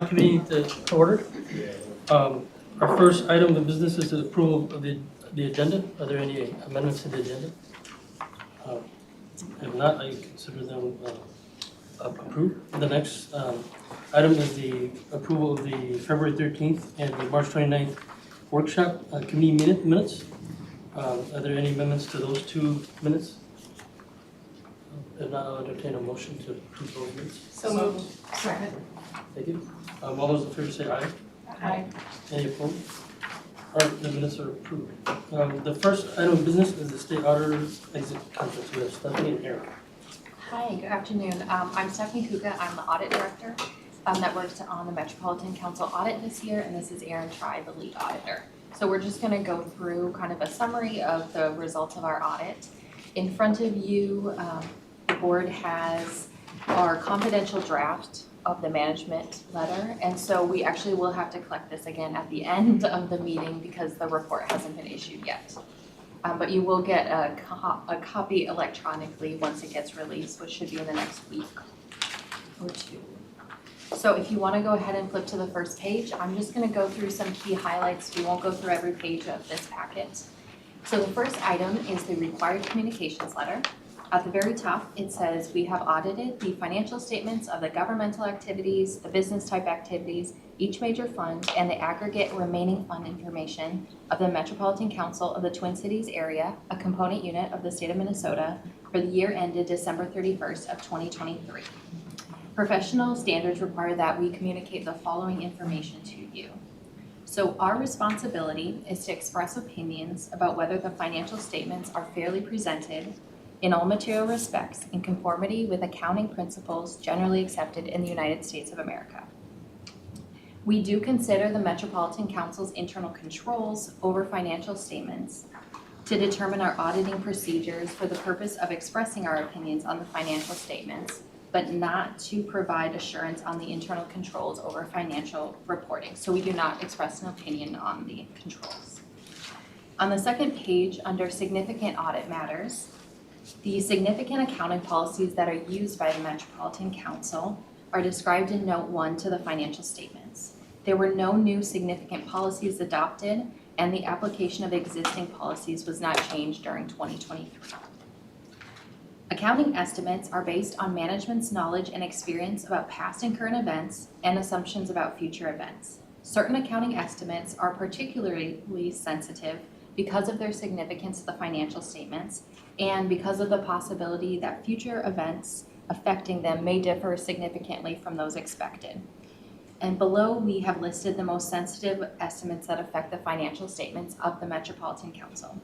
Committee to order. Our first item of business is the approval of the agenda. Are there any amendments to the agenda? If not, I consider them approved. The next item is the approval of the February 13th and the March 29th workshop committee minutes. Are there any amendments to those two minutes? If not, I'll entertain a motion to approve those minutes. So moved. Second. Thank you. All those in favor say aye. Aye. Any opposed? All right, the minutes are approved. The first item of business is the state auditor exit conference. We have Stephanie and Aaron. Hi, good afternoon. I'm Stephanie Kuka. I'm the audit director that works on the Metropolitan Council audit this year, and this is Aaron Try, the lead auditor. So we're just going to go through kind of a summary of the results of our audit. In front of you, the board has our confidential draft of the management letter, and so we actually will have to collect this again at the end of the meeting because the report hasn't been issued yet. But you will get a copy electronically once it gets released, which should be in the next week or two. So if you want to go ahead and flip to the first page, I'm just going to go through some key highlights. We won't go through every page of this packet. So the first item is the required communications letter. At the very top, it says we have audited the financial statements of the governmental activities, the business type activities, each major fund, and the aggregate remaining fund information of the Metropolitan Council of the Twin Cities area, a component unit of the state of Minnesota, for the year ended December 31st of 2023. Professional standards require that we communicate the following information to you. So our responsibility is to express opinions about whether the financial statements are fairly presented in all material respects in conformity with accounting principles generally accepted in the United States of America. We do consider the Metropolitan Council's internal controls over financial statements to determine our auditing procedures for the purpose of expressing our opinions on the financial statements, but not to provide assurance on the internal controls over financial reporting. So we do not express an opinion on the controls. On the second page, under significant audit matters, the significant accounting policies that are used by the Metropolitan Council are described in Note 1 to the financial statements. There were no new significant policies adopted, and the application of existing policies was not changed during 2023. Accounting estimates are based on management's knowledge and experience about past and current events and assumptions about future events. Certain accounting estimates are particularly sensitive because of their significance to the financial statements and because of the possibility that future events affecting them may differ significantly from those expected. And below, we have listed the most sensitive estimates that affect the financial statements of the Metropolitan Council.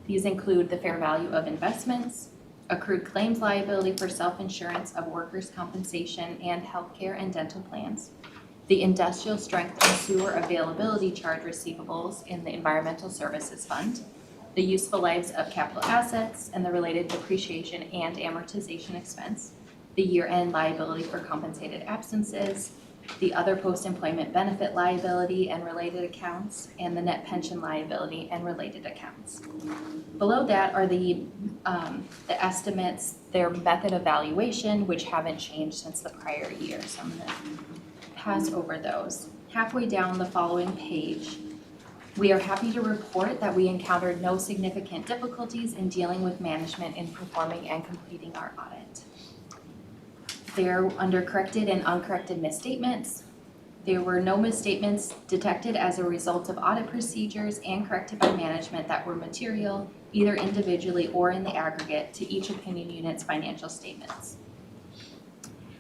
These include the fair value of investments, accrued claims liability for self-insurance of workers' compensation and healthcare and dental plans, the industrial strength and sewer availability charge receivables in the Environmental Services Fund, the useful lives of capital assets and the related depreciation and amortization expense, the year-end liability for compensated absences, the other post-employment benefit liability and related accounts, and the net pension liability and related accounts. Below that are the estimates, their method of valuation, which haven't changed since the prior year. So I'm going to pass over those. Halfway down the following page, we are happy to report that we encountered no significant difficulties in dealing with management in performing and completing our audit. They're under corrected and uncorrected misstatements. There were no misstatements detected as a result of audit procedures and corrected by management that were material, either individually or in the aggregate, to each opinion unit's financial statements.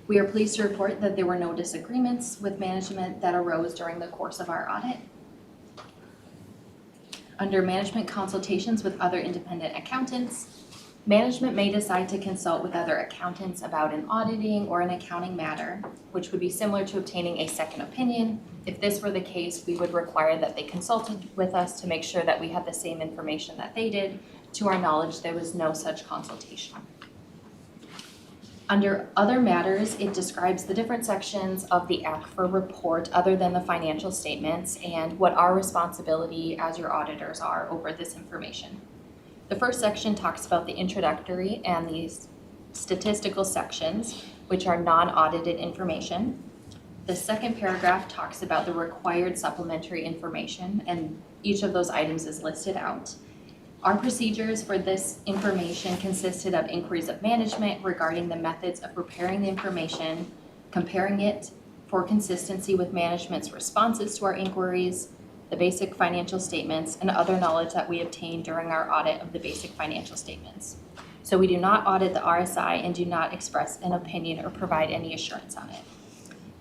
We are pleased to report that there were no disagreements with management that arose during the course of our audit. Under management consultations with other independent accountants, management may decide to consult with other accountants about an auditing or an accounting matter, which would be similar to obtaining a second opinion. If this were the case, we would require that they consulted with us to make sure that we had the same information that they did. To our knowledge, there was no such consultation. Under other matters, it describes the different sections of the ACFR report other than the financial statements and what our responsibility as your auditors are over this information. The first section talks about the introductory and the statistical sections, which are non-audited information. The second paragraph talks about the required supplementary information, and each of those items is listed out. Our procedures for this information consisted of inquiries of management regarding the methods of preparing the information, comparing it for consistency with management's responses to our inquiries, the basic financial statements, and other knowledge that we obtained during our audit of the basic financial statements. So we do not audit the RSI and do not express an opinion or provide any assurance on it.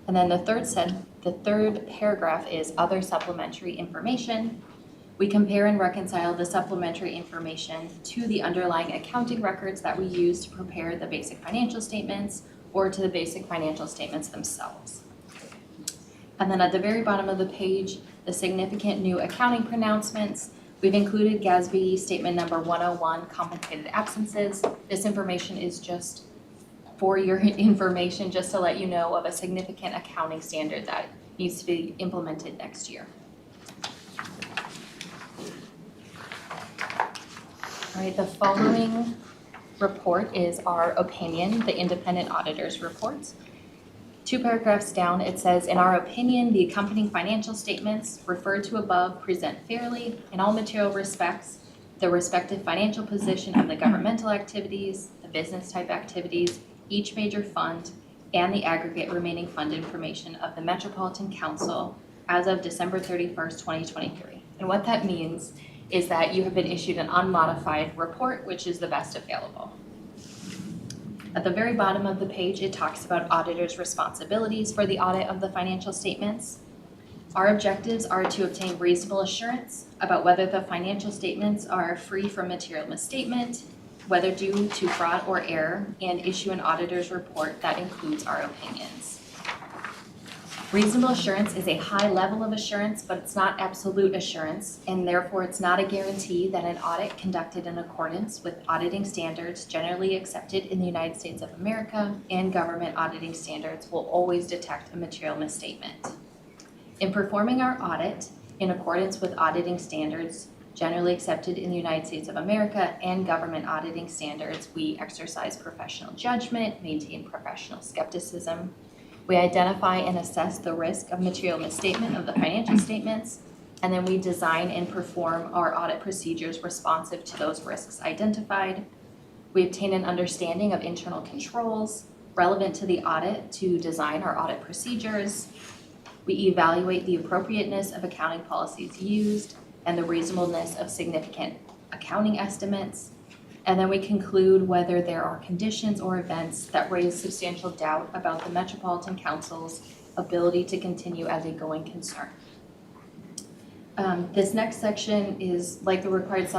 And then the third paragraph is other supplementary information. We compare and reconcile the supplementary information to the underlying accounting records that we use to prepare the basic financial statements or to the basic financial statements themselves. And then at the very bottom of the page, the significant new accounting pronouncements. We've included GASB statement number 101, compensated absences. This information is just for your information, just to let you know of a significant accounting standard that needs to be implemented next year. All right, the following report is our opinion, the independent auditor's report. 2 paragraphs down, it says, in our opinion, the accompanying financial statements referred to above present fairly, in all material respects, the respective financial position of the governmental activities, the business type activities, each major fund, and the aggregate remaining fund information of the Metropolitan Council as of December 31st, 2023. And what that means is that you have been issued an unmodified report, which is the best available. At the very bottom of the page, it talks about auditors' responsibilities for the audit of the financial statements. Our objectives are to obtain reasonable assurance about whether the financial statements are free from material misstatement, whether due to fraud or error, and issue an auditor's report that includes our opinions. Reasonable assurance is a high level of assurance, but it's not absolute assurance, and therefore it's not a guarantee that an audit conducted in accordance with auditing standards generally accepted in the United States of America and government auditing standards will always detect a material misstatement. In performing our audit in accordance with auditing standards generally accepted in the United States of America and government auditing standards, we exercise professional judgment, maintain professional skepticism. We identify and assess the risk of material misstatement of the financial statements, and then we design and perform our audit procedures responsive to those risks identified. We obtain an understanding of internal controls relevant to the audit to design our audit procedures. We evaluate the appropriateness of accounting policies used and the reasonableness of significant accounting estimates. And then we conclude whether there are conditions or events that raise substantial doubt about the Metropolitan Council's ability to continue as a going concern. This next section is like the required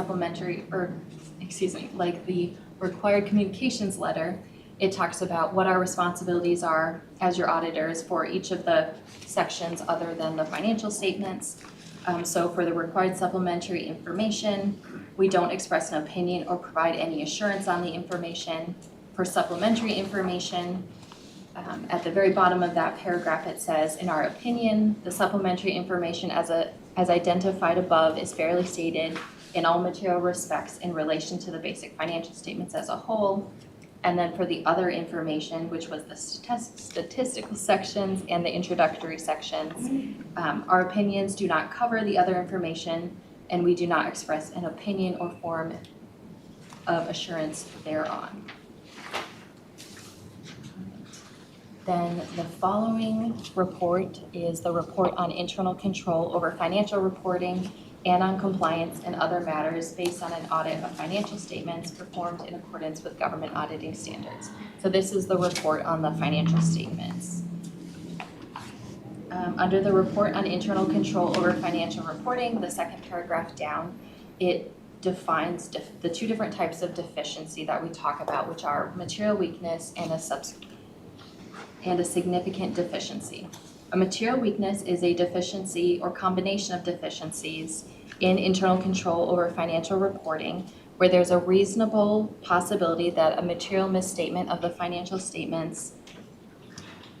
like the required communications letter. It talks about what our responsibilities are as your auditors for each of the sections other than the financial statements. So for the required supplementary information, we don't express an opinion or provide any assurance on the information. For supplementary information, at the very bottom of that paragraph, it says, in our opinion, the supplementary information as identified above is fairly stated in all material respects in relation to the basic financial statements as a whole. And then for the other information, which was the statistical sections and the introductory sections, our opinions do not cover the other information, and we do not express an opinion or form of assurance thereon. Then the following report is the report on internal control over financial reporting and on compliance and other matters based on an audit of financial statements performed in accordance with government auditing standards. So this is the report on the financial statements. Under the report on internal control over financial reporting, the second paragraph down, it defines the 2 different types of deficiency that we talk about, which are material weakness and a significant deficiency. A material weakness is a deficiency or combination of deficiencies in internal control over financial reporting where there's a reasonable possibility that a material misstatement of the financial statements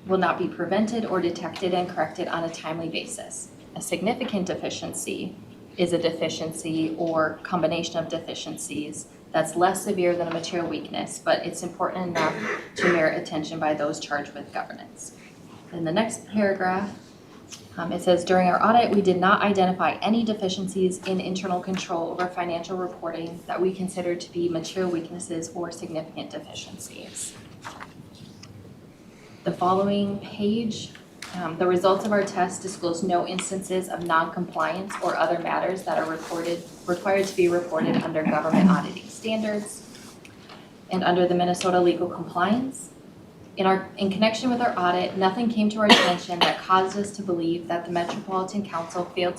will not be prevented or detected and corrected on a timely basis. A significant deficiency is a deficiency or combination of deficiencies that's less severe than a material weakness, but it's important enough to merit attention by those charged with governance. In the next paragraph, it says, during our audit, we did not identify any deficiencies in internal control over financial reporting that we considered to be material weaknesses or significant deficiencies. The following page, the results of our test disclose no instances of non-compliance or other matters that are required to be reported under government auditing standards and under the Minnesota legal compliance. In connection with our audit, nothing came to our attention that caused us to believe that the Metropolitan Council failed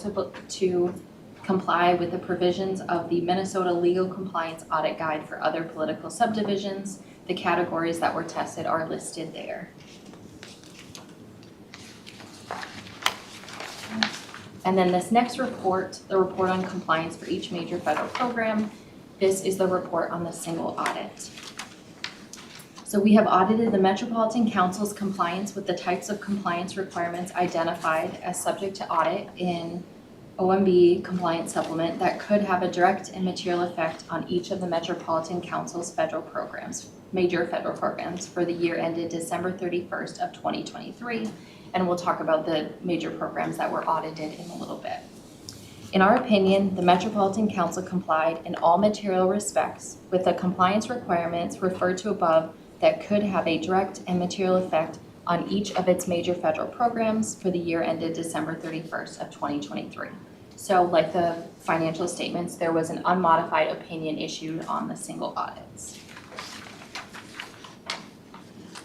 to comply with the provisions of the Minnesota Legal Compliance Audit Guide for other political subdivisions. The categories that were tested are listed there. And then this next report, the report on compliance for each major federal program, this is the report on the single audit. So we have audited the Metropolitan Council's compliance with the types of compliance requirements identified as subject to audit in OMB compliance supplement that could have a direct and material effect on each of the Metropolitan Council's federal programs, major federal programs for the year ended December 31st of 2023. And we'll talk about the major programs that were audited in a little bit. In our opinion, the Metropolitan Council complied in all material respects with the compliance requirements referred to above that could have a direct and material effect on each of its major federal programs for the year ended December 31st of 2023. So like the financial statements, there was an unmodified opinion issued on the single audits.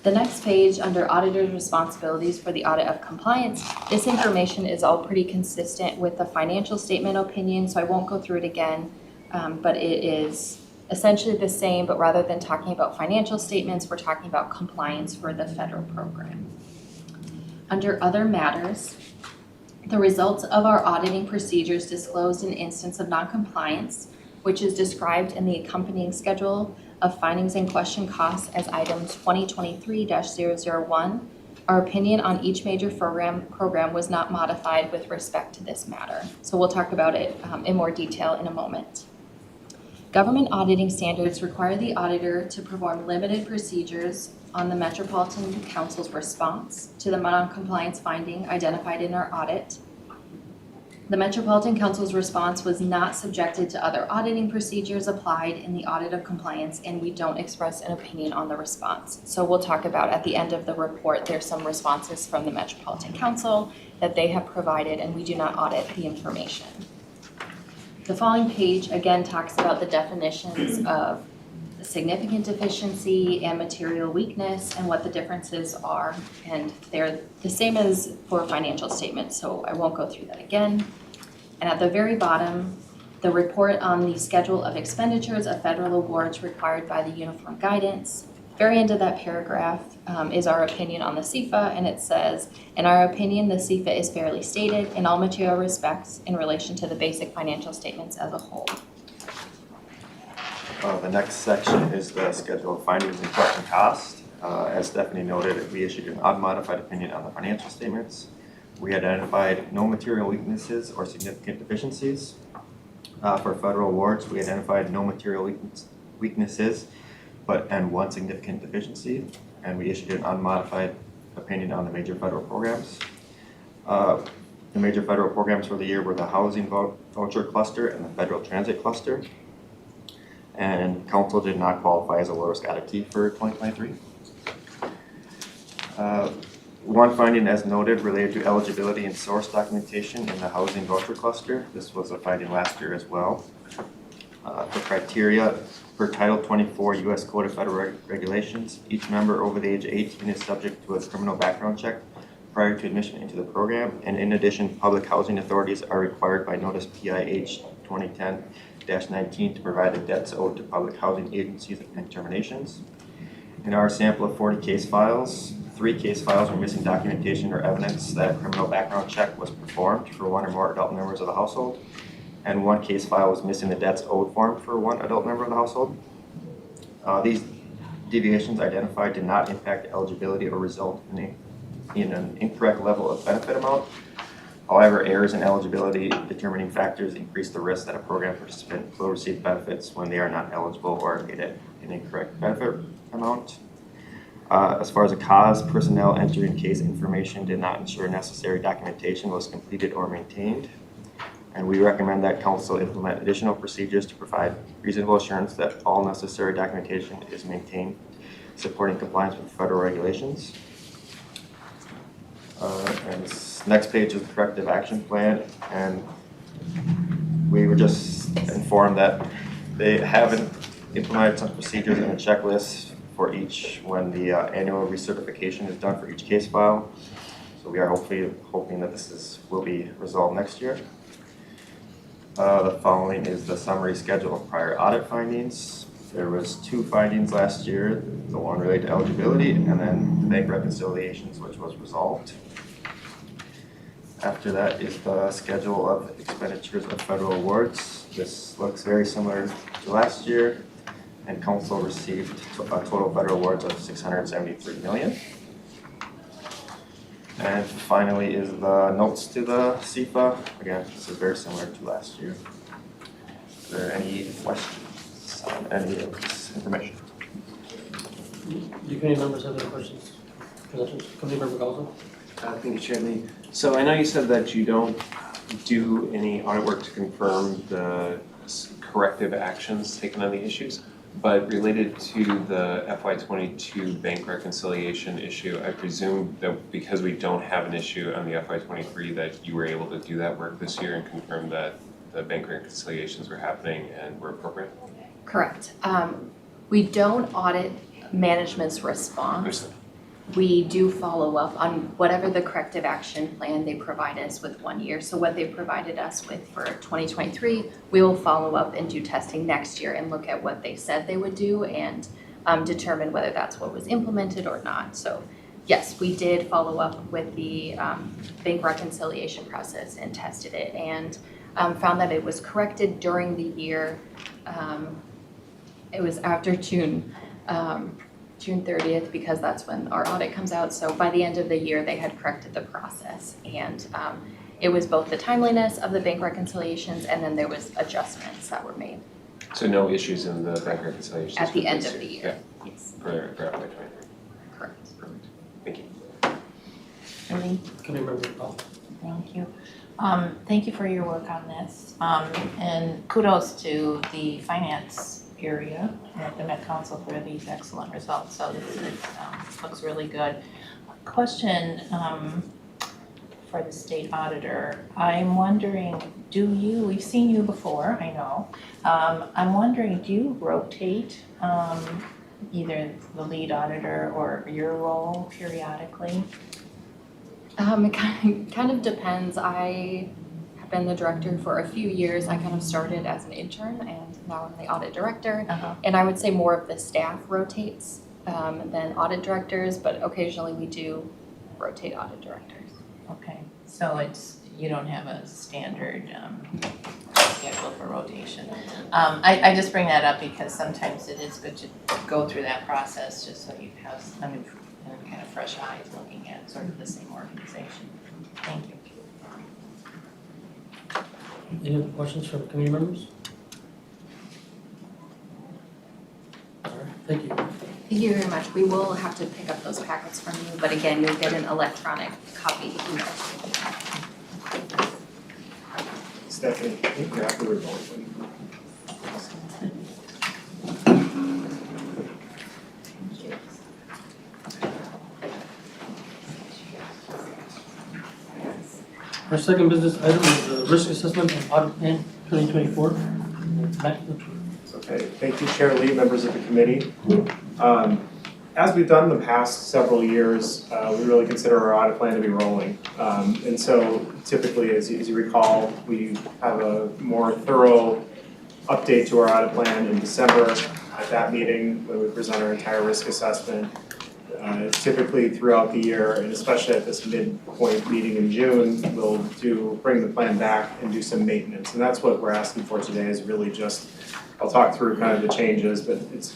The next page under auditor's responsibilities for the audit of compliance, this information is all pretty consistent with the financial statement opinion, so I won't go through it again, but it is essentially the same, but rather than talking about financial statements, we're talking about compliance for the federal program. Under other matters, the results of our auditing procedures disclosed an instance of noncompliance, which is described in the accompanying schedule of findings and question costs as item 2023-001. Our opinion on each major program was not modified with respect to this matter. So we'll talk about it in more detail in a moment. Government auditing standards require the auditor to perform limited procedures on the Metropolitan Council's response to the non-compliance finding identified in our audit. The Metropolitan Council's response was not subjected to other auditing procedures applied in the audit of compliance, and we don't express an opinion on the response. So we'll talk about at the end of the report, there's some responses from the Metropolitan Council that they have provided, and we do not audit the information. The following page again talks about the definitions of significant deficiency and material weakness and what the differences are, and they're the same as for financial statements, so I won't go through that again. And at the very bottom, the report on the schedule of expenditures of federal awards required by the Uniform Guidance. Very end of that paragraph is our opinion on the CFA, and it says, in our opinion, the CFA is fairly stated in all material respects in relation to the basic financial statements as a whole. The next section is the schedule of findings and question costs. As Stephanie noted, we issued an unmodified opinion on the financial statements. We identified no material weaknesses or significant deficiencies. For federal awards, we identified no material weaknesses and one significant deficiency, and we issued an unmodified opinion on the major federal programs. The major federal programs for the year were the housing voucher cluster and the federal transit cluster. And council did not qualify as a low-risk auditee for 2023. One finding, as noted, related to eligibility and source documentation in the housing voucher cluster. This was a finding last year as well. For criteria for Title 24 U.S. Code of Federal Regulations, each member over the age of 18 is subject to a criminal background check prior to admission into the program. And in addition, public housing authorities are required by Notice PIH 2010-19 to provide the debts owed to public housing agencies and terminations. In our sample of 40 case files, 3 case files were missing documentation or evidence that a criminal background check was performed for 1 or more adult members of the household, and 1 case file was missing the debts owed form for 1 adult member of the household. These deviations identified did not impact eligibility or result in an incorrect level of benefit amount. However, errors in eligibility determining factors increase the risk that a program participant will receive benefits when they are not eligible or paid an incorrect benefit amount. As far as a cause, personnel entering case information did not ensure necessary documentation was completed or maintained. And we recommend that council implement additional procedures to provide reasonable assurance that all necessary documentation is maintained, supporting compliance with federal regulations. And this next page is the corrective action plan, and we were just informed that they haven't implemented some procedures and a checklist for each when the annual recertification is done for each case file. So we are hoping that this will be resolved next year. The following is the summary schedule of prior audit findings. There was 2 findings last year, the one related to eligibility and then the bank reconciliations, which was resolved. After that is the schedule of expenditures of federal awards. This looks very similar to last year, and council received a total federal awards of $673 million. And finally is the notes to the CFA. Again, this is very similar to last year. Is there any questions on any of this information? Do committee members have any questions? Committee member Galzo? Thank you, Chairman. So I know you said that you don't do any audit work to confirm the corrective actions taken on the issues, but related to the FY22 bank reconciliation issue, I presume that because we don't have an issue on the FY23 that you were able to do that work this year and confirm that the bank reconciliations were happening and were appropriate? Correct. We don't audit management's response. Understood. We do follow up on whatever the corrective action plan they provide us with 1 year. So what they provided us with for 2023, we will follow up and do testing next year and look at what they said they would do and determine whether that's what was implemented or not. So yes, we did follow up with the bank reconciliation process and tested it and found that it was corrected during the year. It was after June 30th, because that's when our audit comes out. So by the end of the year, they had corrected the process. And it was both the timeliness of the bank reconciliations and then there was adjustments that were made. So no issues in the bank reconciliations? At the for end this of the year. Yes, For FY23? correct. Perfect. Thank you. Really, Committee member Galzo? thank you. Thank you for your work on this. And kudos to the finance area at the Met Council for these excellent results. So this looks really good. Question for the state auditor. I'm wondering, we've seen you before, I know. I'm wondering, do you rotate either the lead auditor or your role periodically? It kind of depends. I have been the director for a few years. I kind of started as an intern and now I'm the audit director. And I would say more of the staff rotates than audit directors, but occasionally we do rotate audit directors. Okay, so you don't have a standard schedule for rotation. I just bring that up because sometimes it is good to go through that process just so you have some kind of fresh eyes looking at sort of the same organization. Thank you. Any other questions from committee members? All right, thank you. Thank you very much. We will have to pick up those packets from you, but again, you'll get an electronic copy email. Stephanie, can you grab the remote, please? Our second business item is the risk assessment and audit plan 2024. Matt, Okay, thank you, Chair Lee, members of the committee. As we've done the past several years, we really consider our audit plan to be rolling. And so typically, as you recall, we have a more thorough update to our audit plan in December at that meeting when we present our entire risk assessment. Typically throughout the year, and especially at this midpoint meeting in June, we'll bring the plan back and do some maintenance. And that's what we're asking for today, is really just, I'll talk through kind of the changes, but it's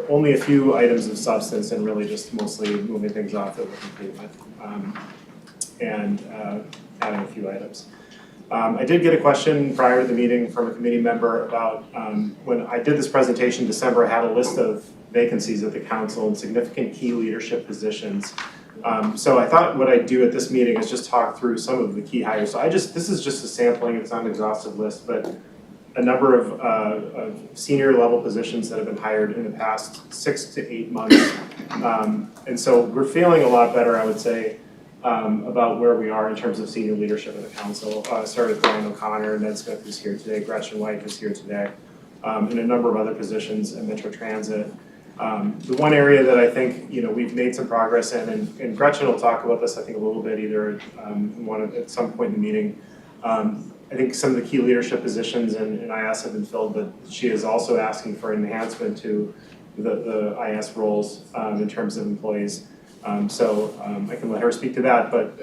only a few items of substance and really just mostly moving things off that we're complete with, and adding a few items. I did get a question prior to the meeting from a committee member about, when I did this presentation in December, I had a list of vacancies at the council and significant key leadership positions. So I thought what I'd do at this meeting is just talk through some of the key hires. So this is just a sampling, it's not an exhaustive list, but a number of senior level positions that have been hired in the past 6 to 8 months. And so we're feeling a lot better, I would say, about where we are in terms of senior leadership in the council. Started with Brian O'Connor, Ned Smith is here today, Gretchen White is here today, and a number of other positions in Metro Transit. The one area that I think, we've made some progress in, and Gretchen will talk about this, I think, a little bit either at some point in the meeting. I think some of the key leadership positions in IS have been filled, but she is also asking for enhancement to the IS roles in terms of employees. So I can let her speak to that, but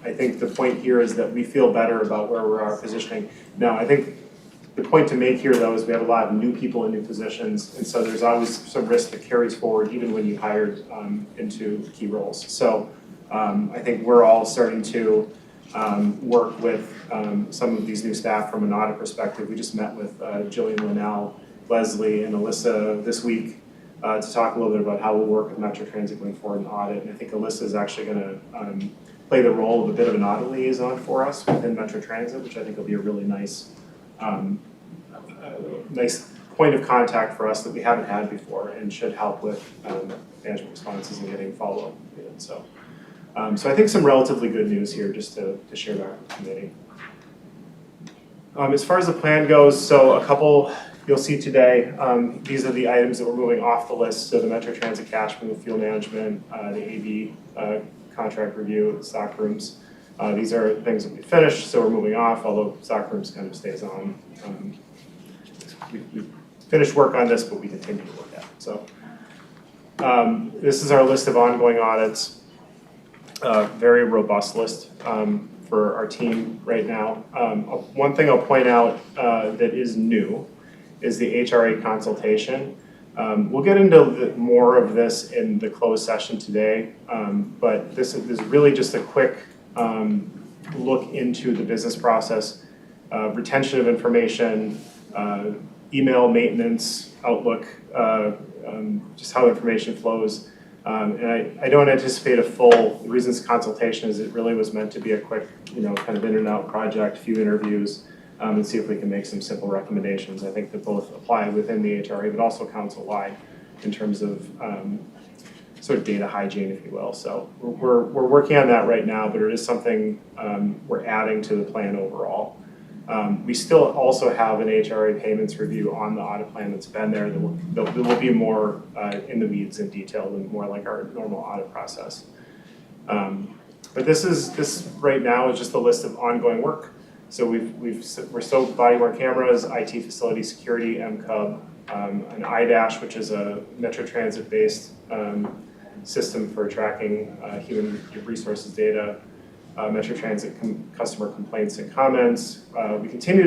I think the point here is that we feel better about where we are positioning. Now, I think the point to make here, though, is we have a lot of new people in new positions, and so there's always some risk that carries forward even when you hired into key roles. So I think we're all starting to work with some of these new staff from an audit perspective. We just met with Jillian Linnell, Leslie, and Alyssa this week to talk a little bit about how we'll work with Metro Transit going forward in audit. And I think Alyssa is actually going to play the role of a bit of an audit liaison for us within Metro Transit, which I think will be a really nice point of contact for us that we haven't had before and should help with management responses and getting follow-up. So I think some relatively good news here just to share that with the committee. As far as the plan goes, so a couple you'll see today, these are the items that we're moving off the list. So the Metro Transit cash move, fuel management, the AV contract review, the stock rooms. These are things that we finished, so we're moving off, although stock rooms kind of stays on. We finished work on this, but we continue to look at it. So this is our list of ongoing audits. Very robust list for our team right now. One thing I'll point out that is new is the HRA consultation. We'll get into more of this in the closed session today, but this is really just a quick look into the business process, retention of information, email maintenance, Outlook, just how information flows. And I don't anticipate a full, the reason it's consultation is it really was meant to be a quick, kind of in and out project, few interviews, and see if we can make some simple recommendations. I think that both apply within the HRA, but also council-wide in terms of sort of data hygiene, if you will. So we're working on that right now, but it is something we're adding to the plan overall. We still also have an HRA payments review on the audit plan that's been there. There will be more in the weeds in detail than more like our normal audit process. But this right now is just a list of ongoing work. So we're still body worn cameras, IT facility security, MCUB, an IDASH, which is a Metro Transit based system for tracking human resources data. Metro Transit customer complaints and comments. We continue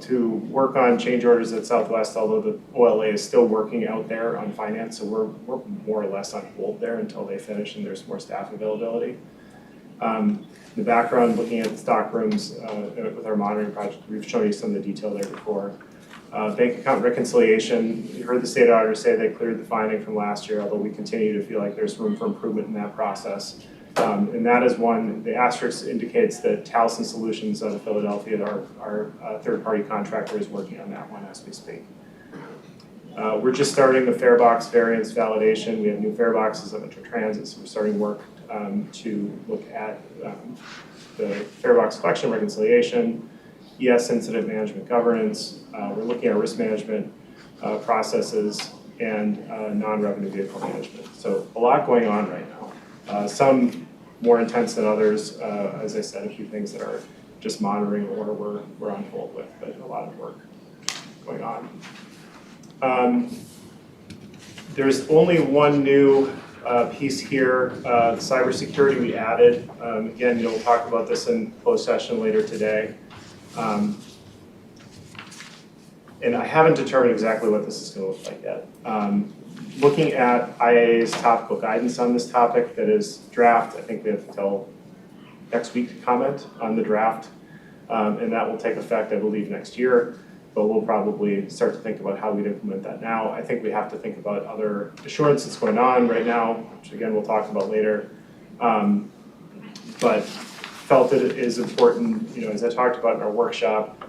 to work on change orders at Southwest, although the OLA is still working out there on finance, so we're more or less on hold there until they finish and there's more staff availability. In the background, looking at the stock rooms with our monitoring project, we've shown you some of the detail there before. Bank account reconciliation, you heard the state auditor say they cleared the finding from last year, although we continue to feel like there's room for improvement in that process. And that is one, the asterisk indicates that Taliesin Solutions out of Philadelphia, our third-party contractor, is working on that one as we speak. We're just starting the fare box variance validation. We have new fare boxes at Metro Transit, so we're starting work to look at the fare box collection reconciliation, ES incident management governance. We're looking at risk management processes and non-revenue vehicle management. So a lot going on right now. Some more intense than others. As I said, a few things that are just monitoring or we're on hold with, but a lot of work going on. There's only one new piece here, cybersecurity we added. Again, we'll talk about this in closed session later today. And I haven't determined exactly what this is going to look like yet. Looking at IAA's topical guidance on this topic that is draft, I think we have to tell next week to comment on the draft. And that will take effect, I believe, next year, but we'll probably start to think about how we'd implement that now. I think we have to think about other assurance that's going on right now, which again, we'll talk about later. But felt that it is important, as I talked about in our workshop,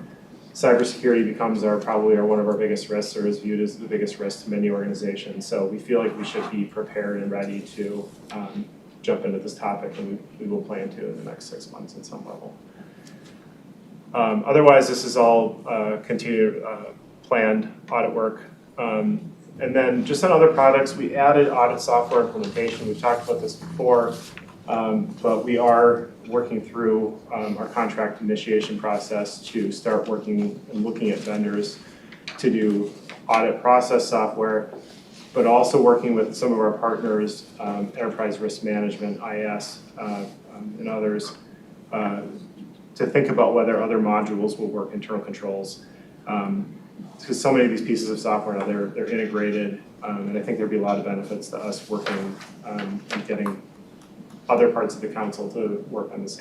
cybersecurity becomes probably one of our biggest risks, or is viewed as the biggest risk to many organizations. So we feel like we should be prepared and ready to jump into this topic, and we will plan to in the next 6 months at some level. Otherwise, this is all continued planned audit work. And then just on other products, we added audit software implementation. We've talked about this before, but we are working through our contract initiation process to start working and looking at vendors to do audit process software, but also working with some of our partners, Enterprise Risk Management, IS, and others, to think about whether other modules will work, internal controls. Because so many of these pieces of software now, they're integrated, and I think there'd be a lot of benefits to us working and getting other parts of the council to work on with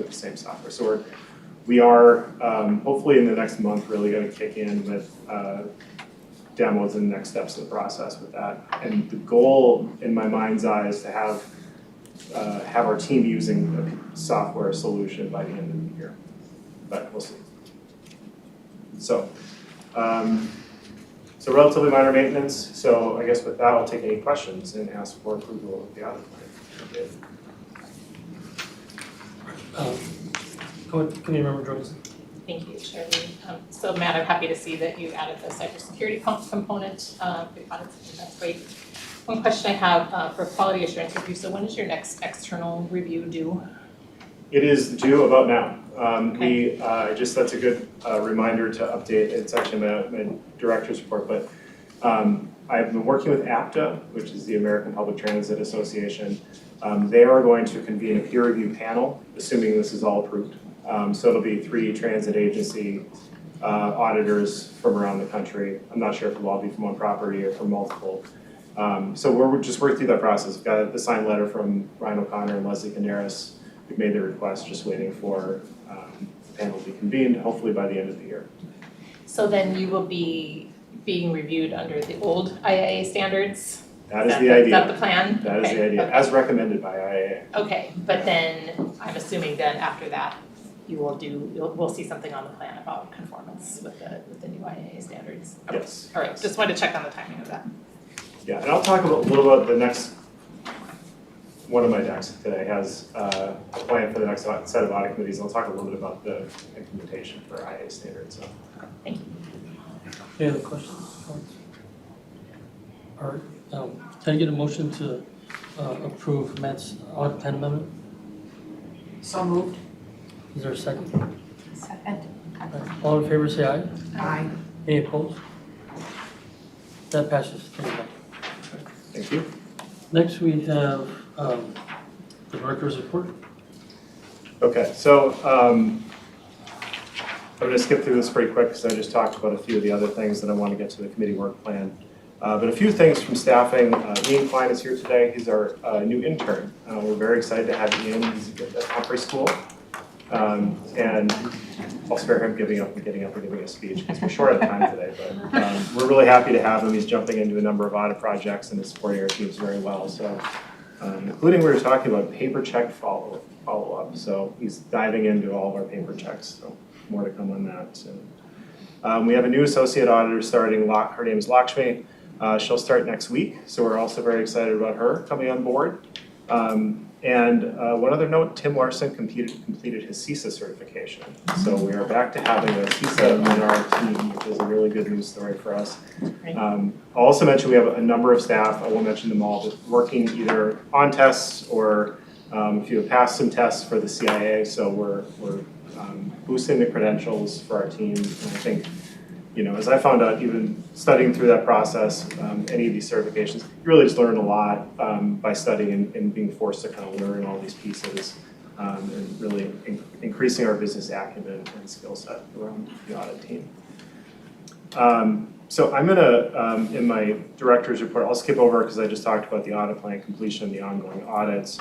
the same software. So we are hopefully in the next month really going to kick in with demos and next steps of the process with that. And the goal in my mind's eye is to have our team using a software solution by the end of the year, but we'll see. So relatively minor maintenance. So I guess with that, I'll take any questions and ask for approval of the audit plan. Committee Member Joyce. Thank you, Shirley. So Matt, I'm happy to see that you added the cybersecurity component. That's great. One question I have for quality assurance review. So when is your next external review due? It is due about now. Okay. That's a good reminder to update. It's actually my director's report, but I've been working with APTA, which is the American Public Transit Association. They are going to convene a peer review panel, assuming this is all approved. So it'll be 3 transit agency auditors from around the country. I'm not sure if it'll all be from one property or from multiple. So we're just working through that process. We've got the signed letter from Ryan O'Connor and Leslie Canaris. We've made the request, just waiting for the panel to be convened, hopefully by the end of the year. So then you will be being reviewed under the old IAA standards? That is the idea. Is that the plan? That is the idea, as recommended by IAA. Okay, but then I'm assuming then after that, we'll see something on the plan about conformance with the new IAA standards. Okay. Yes. All right, just wanted to check on the timing of that. Yeah, and I'll talk a little about the next, one of my decks today has a plan for the next set of audit committees. I'll talk a little bit about the implementation for IAA standards. So. Thank you. Any other questions? All right, can I get a motion to approve Matt's audit plan amendment? So moved. Is there a second? Second. All in favor, say aye. Aye. Any opposed? That passes. Thank you. Next, we have the director's report. Okay, so I'm going to skip through this pretty quick because I just talked about a few of the other things that I want to get to the committee work plan. But a few things from staffing. Ian Klein is here today. He's our new intern. We're very excited to have Ian. He's at Humphrey School. And I'll spare him getting up and giving a speech because we're short on time today. But we're really happy to have him. He's jumping into a number of audit projects and is supporting our teams very well. So, including we were talking about paper check follow-up. So he's diving into all of our paper checks. So more to come on that soon. We have a new associate auditor starting. Her name is Lakshmi. She'll start next week. So we're also very excited about her coming on board. And one other note, Tim Larson completed his CISA certification. So we are back to having a CISA on our team, which is a really good news story for us. I'll also mention we have a number of staff, I won't mention them all, but working either on tests or if you have passed some tests for the CIA. So we're boosting the credentials for our team. And I think, as I found out, even studying through that process, any of these certifications, you really just learn a lot by studying and being forced to kind of learn all these pieces and really increasing our business acumen and skill set around the audit team. So I'm gonna, in my director's report, I'll skip over because I just talked about the audit plan completion, the ongoing audits.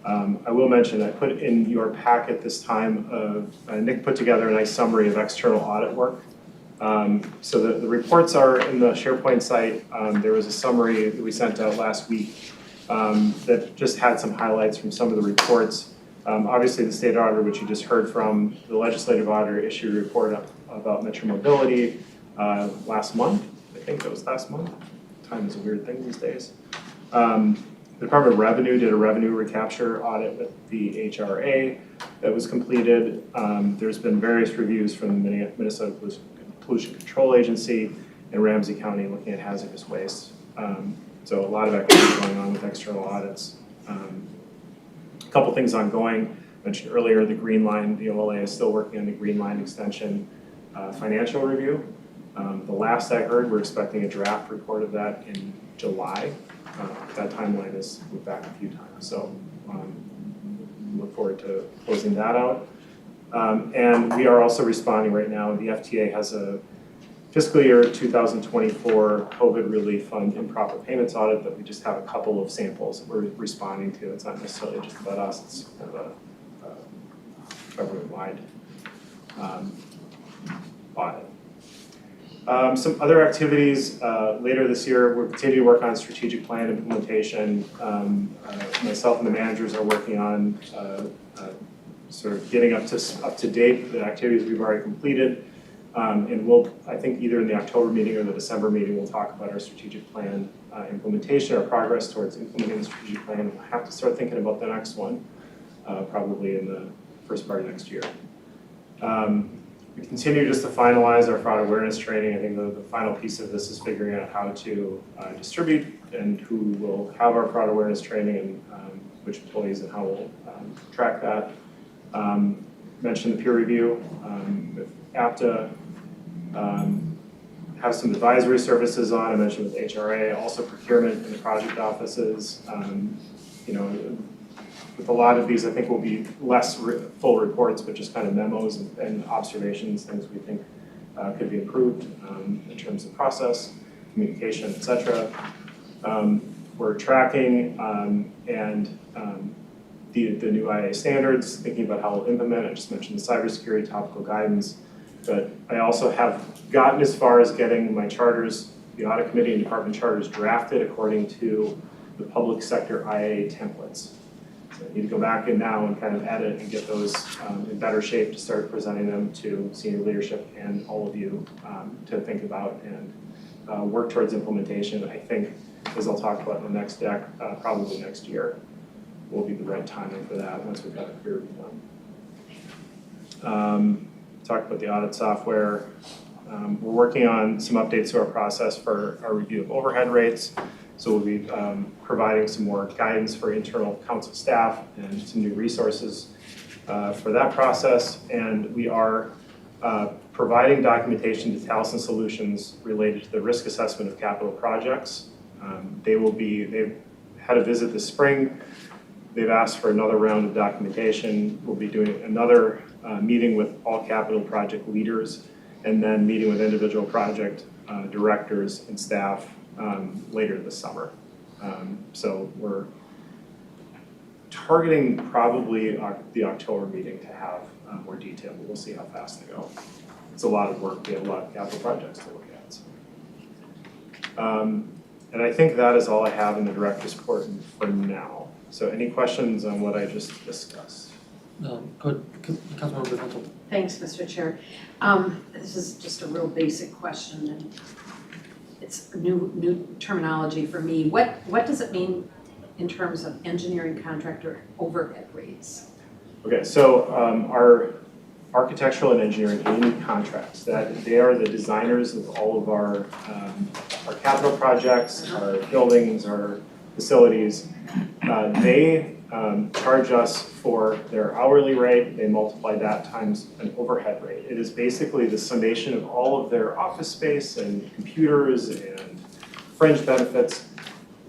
I will mention, I put in your packet this time Nick put together a nice summary of external audit work. So the reports are in the SharePoint site. There was a summary that we sent out last week that just had some highlights from some of the reports. Obviously, the state auditor, which you just heard from, the legislative auditor issued a report about Metro Mobility last month. I think it was last month. Time is a weird thing these days. The Department of Revenue did a revenue recapture audit with the HRA that was completed. There's been various reviews from the Minnesota Pollution Control Agency and Ramsey County looking at hazardous waste. So a lot of activity going on with external audits. A couple things ongoing. I mentioned earlier the Green Line, the OLA is still working on the Green Line extension financial review. The last I heard, we're expecting a draft report of that in July. That timeline has moved back a few times, so look forward to closing that out. And we are also responding right now. The FTA has a fiscal year 2024 COVID relief fund improper payments audit that we just have a couple of samples that we're responding to. It's not necessarily just about us, it's kind of a government-wide audit. Some other activities later this year, we're continuing to work on strategic plan implementation. Myself and the managers are working on sort of getting up to date the activities we've already completed. And we'll, I think either in the October meeting or the December meeting, we'll talk about our strategic plan implementation, our progress towards implementing the strategic plan. We'll have to start thinking about the next one, probably in the first part of next year. We continue just to finalize our fraud awareness training. I think the final piece of this is figuring out how to distribute and who will have our fraud awareness training and which employees and how we'll track that. Mentioned the peer review with APTA. Have some advisory services on. I mentioned with HRA, also procurement in the project offices. You know, with a lot of these, I think will be less full reports, but just kind of memos and observations, things we think could be improved in terms of process, communication, etc. We're tracking and the new IA standards, thinking about how we'll implement. I just mentioned the cybersecurity topical guidance, but I also have gotten as far as getting my charters, the audit committee and department charters drafted according to the public sector IA templates. So I need to go back in now and kind of edit and get those in better shape to start presenting them to senior leadership and all of you to think about and work towards implementation. I think, as I'll talk about in the next deck, probably next year will be the right timing for that once we've got a peer review done. Talked about the audit software. We're working on some updates to our process for our review of overhead rates. So we'll be providing some more guidance for internal council staff and some new resources for that process. And we are providing documentation to Taliesin Solutions related to the risk assessment of capital projects. They've had a visit this spring. They've asked for another round of documentation. We'll be doing another meeting with all capital project leaders and then meeting with individual project directors and staff later this summer. So we're targeting probably the October meeting to have more detail, but we'll see how fast they go. It's a lot of work. We have a lot of capital projects to look at. So. And I think that is all I have in the director's report for now. So any questions on what I just discussed? Go ahead, Councilmember Benton. Thanks, Mr. Chair. This is just a real basic question, and it's new terminology for me. What does it mean in terms of engineering contractor overhead rates? Okay, so our architectural and engineering contracts, that they are the designers of all of our capital projects, our buildings, our facilities. They charge us for their hourly rate. They multiply that times an overhead rate. It is basically the summation of all of their office space and computers and fringe benefits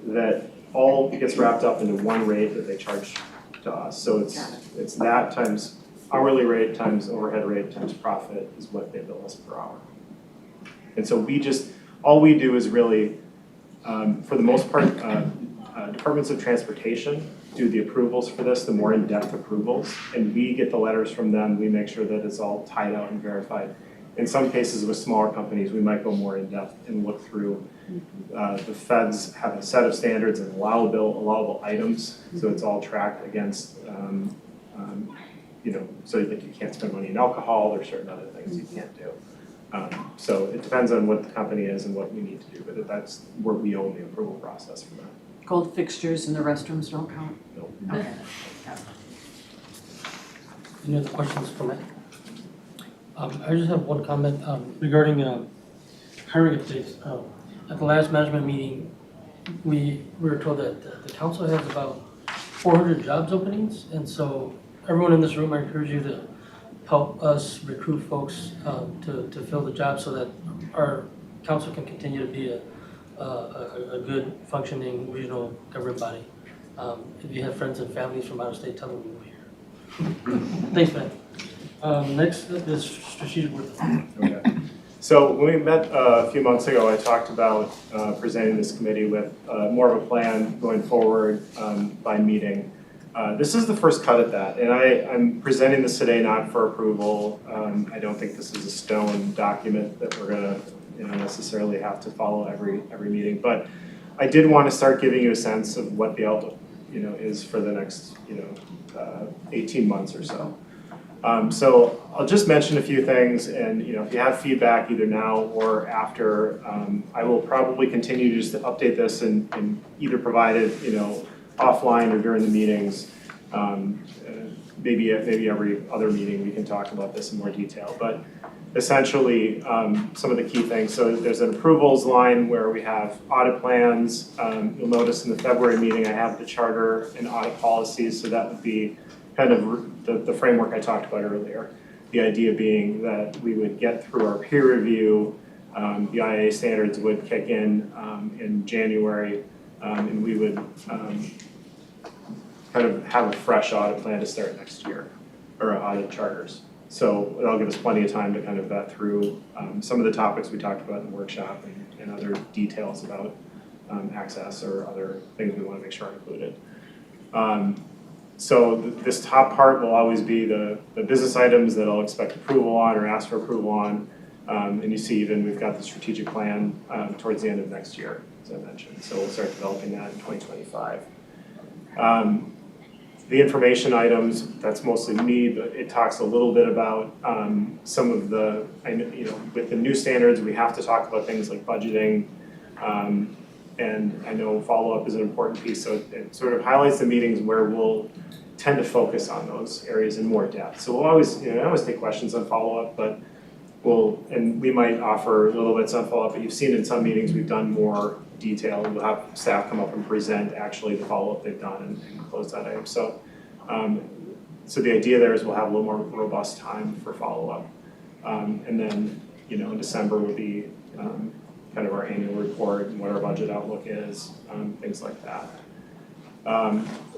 that all gets wrapped up into one rate that they charge to us. So it's that times hourly rate times overhead rate times profit is what they bill us per hour. And so all we do is really, for the most part, departments of transportation do the approvals for this, the more in-depth approvals. And we get the letters from them, we make sure that it's all tied out and verified. In some cases with smaller companies, we might go more in-depth and look through. The feds have a set of standards and allowable items, so it's all tracked against, so like you can't spend money in alcohol, there's certain other things you can't do. So it depends on what the company is and what we need to do, but that's where we own the approval process for that. Gold fixtures in the restrooms don't count? No. Okay. Any other questions for me? I just have one comment regarding hiring updates. At the last management meeting, we were told that the council has about 400 jobs openings, and so everyone in this room, I encourage you to help us recruit folks to fill the jobs so that our council can continue to be a good functioning regional government body. If you have friends and families from out of state, tell them we're here. Thanks, man. Next is strategic work. Okay. So when we met a few months ago, I talked about presenting this committee with more of a plan going forward by meeting. This is the first cut at that, and I'm presenting this today not for approval. I don't think this is a stone document that we're gonna necessarily have to follow every meeting, but I did want to start giving you a sense of what the outlook is for the next 18 months or so. So I'll just mention a few things, and if you have feedback either now or after, I will probably continue just to update this and either provide it offline or during the meetings. Maybe every other meeting we can talk about this in more detail, but essentially some of the key things. So there's an approvals line where we have audit plans. You'll notice in the February meeting I have the charter and audit policies, so that would be kind of the framework I talked about earlier. The idea being that we would get through our peer review, the IA standards would kick in January, and we would kind of have a fresh audit plan to start next year, or audit charters. So it'll give us plenty of time to kind of vet through some of the topics we talked about in the workshop and other details about access or other things we want to make sure are included. So this top part will always be the business items that I'll expect approval on or ask for approval on. And you see even we've got the strategic plan towards the end of next year, as I mentioned. So we'll start developing that in 2025. The information items, that's mostly me, but it talks a little bit about some of the, with the new standards, we have to talk about things like budgeting. And I know follow-up is an important piece, so it sort of highlights the meetings where we'll tend to focus on those areas in more depth. So we'll always, I always take questions on follow-up, but and we might offer little bits on follow-up, but you've seen in some meetings we've done more detail. We'll have staff come up and present actually the follow-up they've done and close that item. So, so the idea there is we'll have a little more robust time for follow-up. And then, in December would be kind of our annual report and what our budget outlook is, things like that.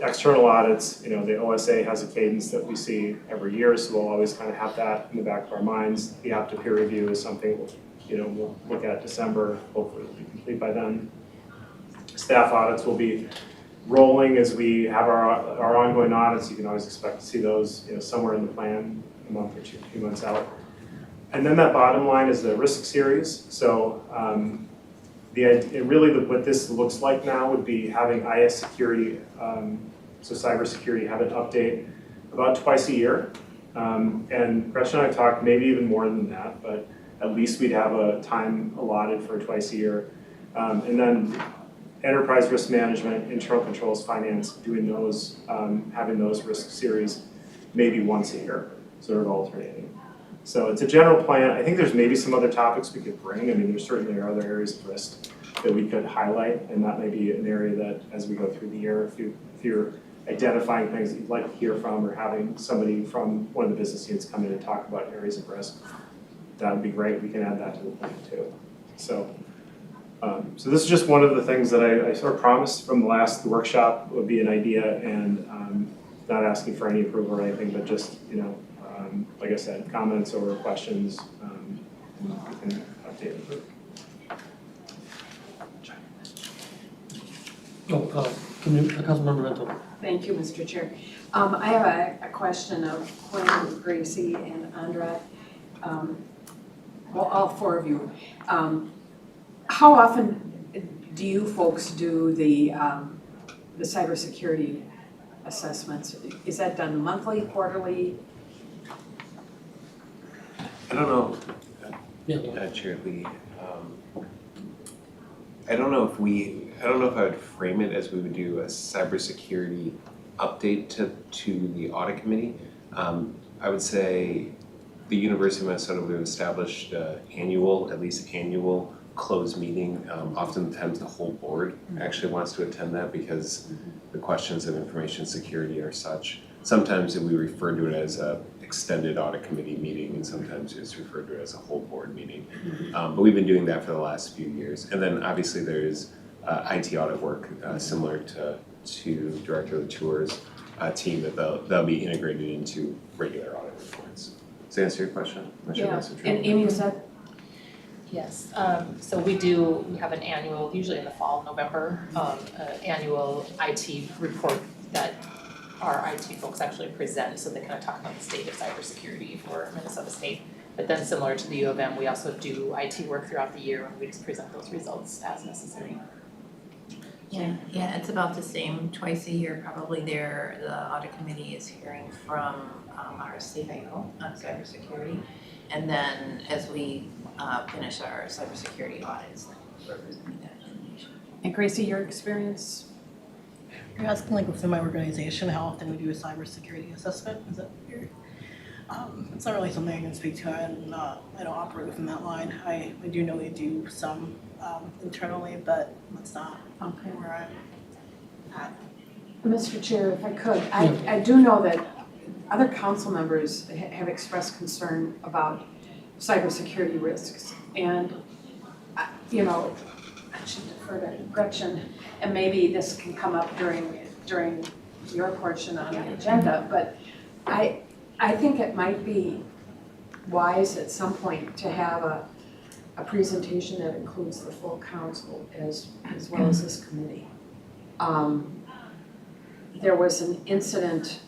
External audits, the OSA has a cadence that we see every year, so we'll always kind of have that in the back of our minds. The APTA peer review is something we'll look at December, hopefully it'll be complete by then. Staff audits will be rolling as we have our ongoing audits. You can always expect to see those somewhere in the plan, a month or two, a few months out. And then that bottom line is the risk series. So what this looks like now would be having IS security, so cybersecurity, have an update about twice a year. And Gretchen and I talked maybe even more than that, but at least we'd have a time allotted for twice a year. And then enterprise risk management, internal controls, finance, doing those, having those risk series maybe once a year, sort of alternating. So it's a general plan. I think there's maybe some other topics we could bring. I mean, there certainly are other areas of risk that we could highlight, and that may be an area that as we go through the year, if you're identifying things that you'd like to hear from or having somebody from one of the business units come in and talk about areas of risk, that would be great. We can add that to the plan too. So, so this is just one of the things that I sort of promised from the last workshop would be an idea, and not asking for any approval or anything, but just, like I said, comments or questions, we can update the group. Councilmember Vento. Thank you, Mr. Chair. I have a question of Quinn, Gracie, and Andra. Well, all four of you. How often do you folks do the cybersecurity assessments? Is that done monthly, quarterly? I don't know, Yeah. Chair Lee. I don't know if I would frame it as we would do a cybersecurity update to the audit committee. I would say the University of Minnesota, we've established at least annual closed meeting. Oftentimes the whole board actually wants to attend that because the questions of information security are such. Sometimes we refer to it as a extended audit committee meeting, and sometimes it's referred to as a whole board meeting. But we've been doing that for the last few years. And then obviously there's IT audit work similar to Director Latour's team that they'll be integrated into regular audit reports. Does that answer your question? I'm sure that's what you're- And Amy, is that? Yes, so we have an annual, usually in the fall, November, annual IT report that our IT folks actually present, so they kind of talk about the state of cybersecurity for Minnesota State. But then similar to the U of M, we also do IT work throughout the year, and we just present those results as necessary. Yeah, it's about the same, twice a year probably there, the audit committee is hearing from our CIO on cybersecurity. And then as we finish our cybersecurity audits, we're presenting that information. And Gracie, your experience? You're asking like within my organization, how often we do a cybersecurity assessment? Is that weird? It's not really something I can speak to. I don't operate within that line. I do know we do some internally, but that's not where I'm at. Mr. Chair, if I could, I do know that other council members have expressed concern about cybersecurity risks. And, you know, I should defer to Gretchen, and maybe this can come up during your portion on the agenda, but I think it might be wise at some point to have a presentation that includes the full council as well as this committee. There was an incident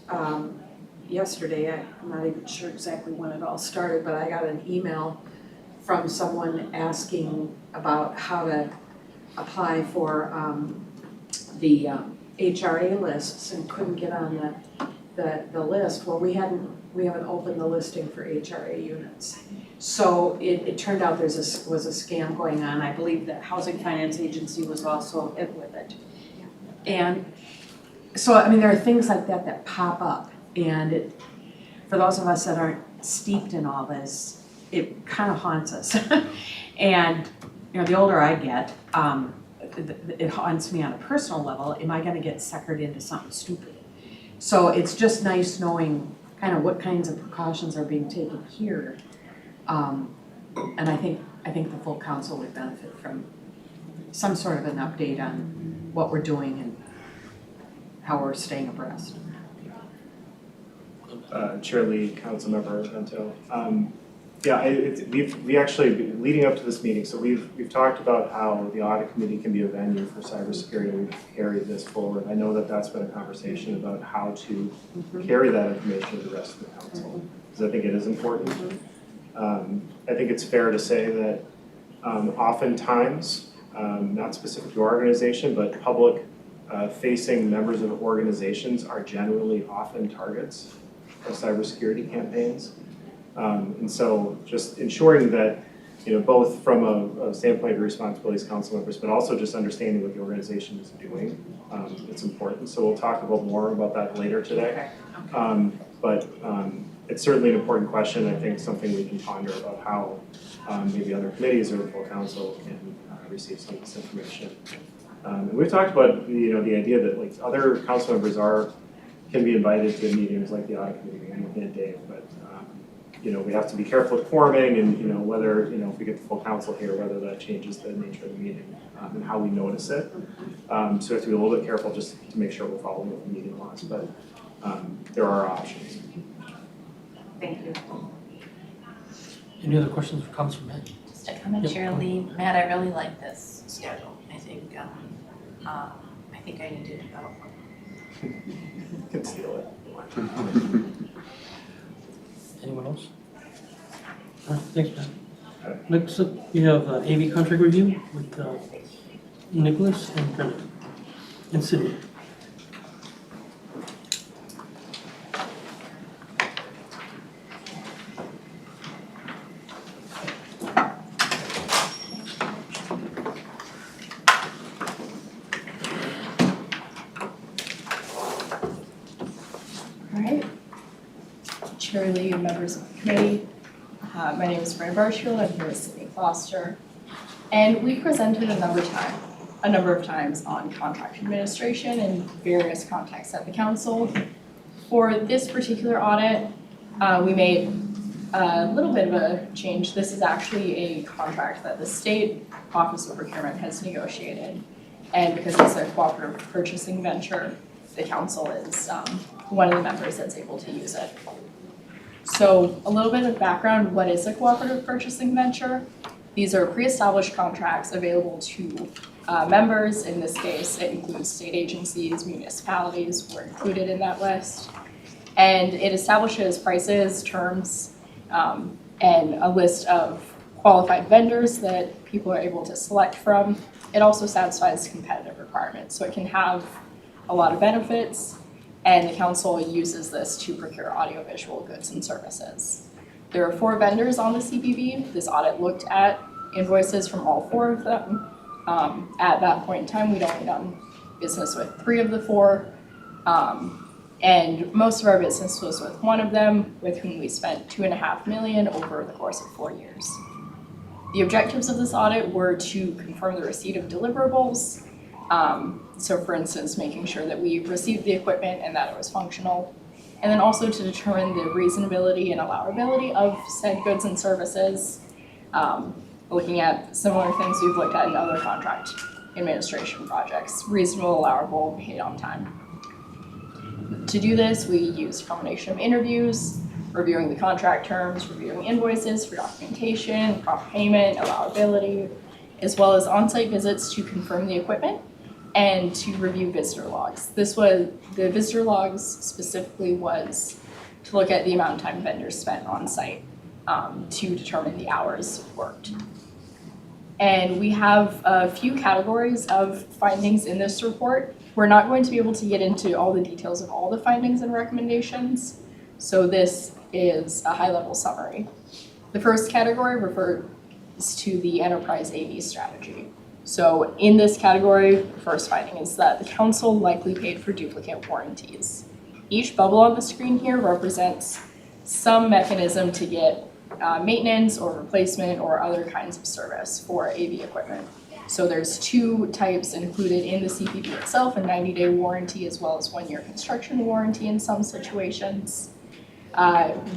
yesterday, I'm not even sure exactly when it all started, but I got an email from someone asking about how to apply for the HRA lists and couldn't get on the list. Well, we haven't opened the listing for HRA units. So it turned out was a scam going on. I believe the Housing Finance Agency was also hit with it. And so, I mean, there are things like that pop up. And for those of us that aren't steeped in all this, it kind of haunts us. And, you know, the older I get, it haunts me on a personal level. Am I gonna get suckered into something stupid? So it's just nice knowing kind of what kinds of precautions are being taken here. And I think the full council would benefit from some sort of an update on what we're doing and how we're staying abreast. Chair Lee, Councilmember Vento. We actually, leading up to this meeting, so we've talked about how the audit committee can be a venue for cybersecurity. We've carried this forward. I know that that's been a conversation about how to carry that information to the rest of the council, because I think it is important. I think it's fair to say that oftentimes, not specific to our organization, but public facing members of organizations are generally often targets of cybersecurity campaigns. And so just ensuring that, you know, both from a standpoint of responsibilities council members, but also just understanding what the organization is doing, it's important. So we'll talk about more about that later today. But it's certainly an important question. I think something we can ponder about how maybe other committees or the full council can receive some of this information. And we've talked about, you know, the idea that like other council members can be invited to meetings like the audit committee meeting within a day, but you know, we have to be careful with quoruming and, you know, whether, you know, if we get the full council here, whether that changes the nature of the meeting and how we notice it. So we have to be a little bit careful just to make sure we're following the meeting laws, but there are options. Thank you. Any other questions for Councilor Matt? Just a comment, Chair Lee. Matt, I really like this schedule. I think think I need to develop one. You can steal it. Anyone else? All right, thanks, Pat. Alright. Next up, we have AV contract review with Nicholas and Brendan and Sydney. All right. Chair Lee and members of the committee, my name is Brenda Barshfield, I'm here with Sydney Foster. And we presented a number of times on contract administration in various contexts at the council. For this particular audit, we made a little bit of a change. This is actually a contract that the State Office of Procurement has negotiated. And because it's a cooperative purchasing venture, the council is one of the members that's able to use it. So a little bit of background, what is a cooperative purchasing venture? These are pre-established contracts available to members. In this case, it includes state agencies, municipalities were included in that list. And it establishes prices, terms, and a list of qualified vendors that people are able to select from. It also satisfies competitive requirements, so it can have a lot of benefits, and the council uses this to procure audiovisual goods and services. There are 4 vendors on the CPV. This audit looked at invoices from all 4 of them. At that point in time, we'd only done business with 3 of the 4, and most of our business was with one of them, with whom we spent $2.5 million over the course of 4 years. The objectives of this audit were to confirm the receipt of deliverables. So for instance, making sure that we received the equipment and that it was functional, and then also to determine the reasonability and allowability of said goods and services, looking at similar things we've looked at in other contract administration projects, reasonable, allowable, paid on time. To do this, we used a combination of interviews, reviewing the contract terms, reviewing invoices for documentation, proper payment, allowability, as well as on-site visits to confirm the equipment and to review visitor logs. The visitor logs specifically was to look at the amount of time vendors spent on site to determine the hours worked. And we have a few categories of findings in this report. We're not going to be able to get into all the details of all the findings and recommendations, so this is a high-level summary. The first category refers to the enterprise AV strategy. So in this category, the first finding is that the council likely paid for duplicate warranties. Each bubble on the screen here represents some mechanism to get maintenance or replacement or other kinds of service for AV equipment. So there's 2 types included in the CPV itself, a 90-day warranty as well as 1-year construction warranty in some situations.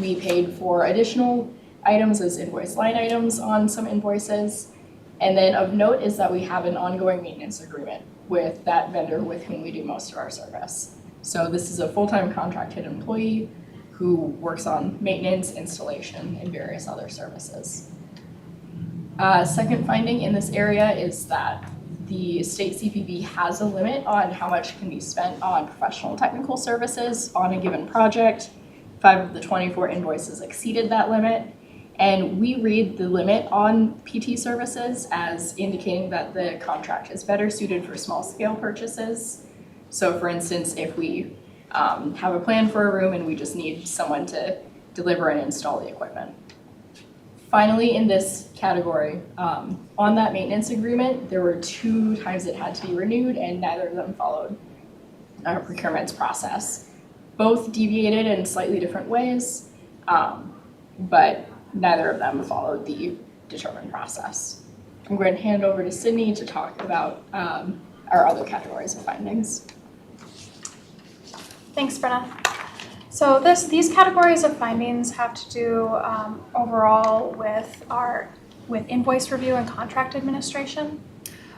We paid for additional items as invoice line items on some invoices. And then of note is that we have an ongoing maintenance agreement with that vendor with whom we do most of our service. So this is a full-time contracted employee who works on maintenance, installation, and various other services. Second finding in this area is that the state CPV has a limit on how much can be spent on professional technical services on a given project. 5 of the 24 invoices exceeded that limit. And we read the limit on PT services as indicating that the contract is better suited for small scale purchases. So for instance, if we have a plan for a room and we just need someone to deliver and install the equipment. Finally, in this category, on that maintenance agreement, there were 2 times it had to be renewed and neither of them followed our procurement's process. Both deviated in slightly different ways, but neither of them followed the determined process. I'm going to hand over to Sydney to talk about our other categories of findings. Thanks, Brenna. So these categories of findings have to do overall with invoice review and contract administration.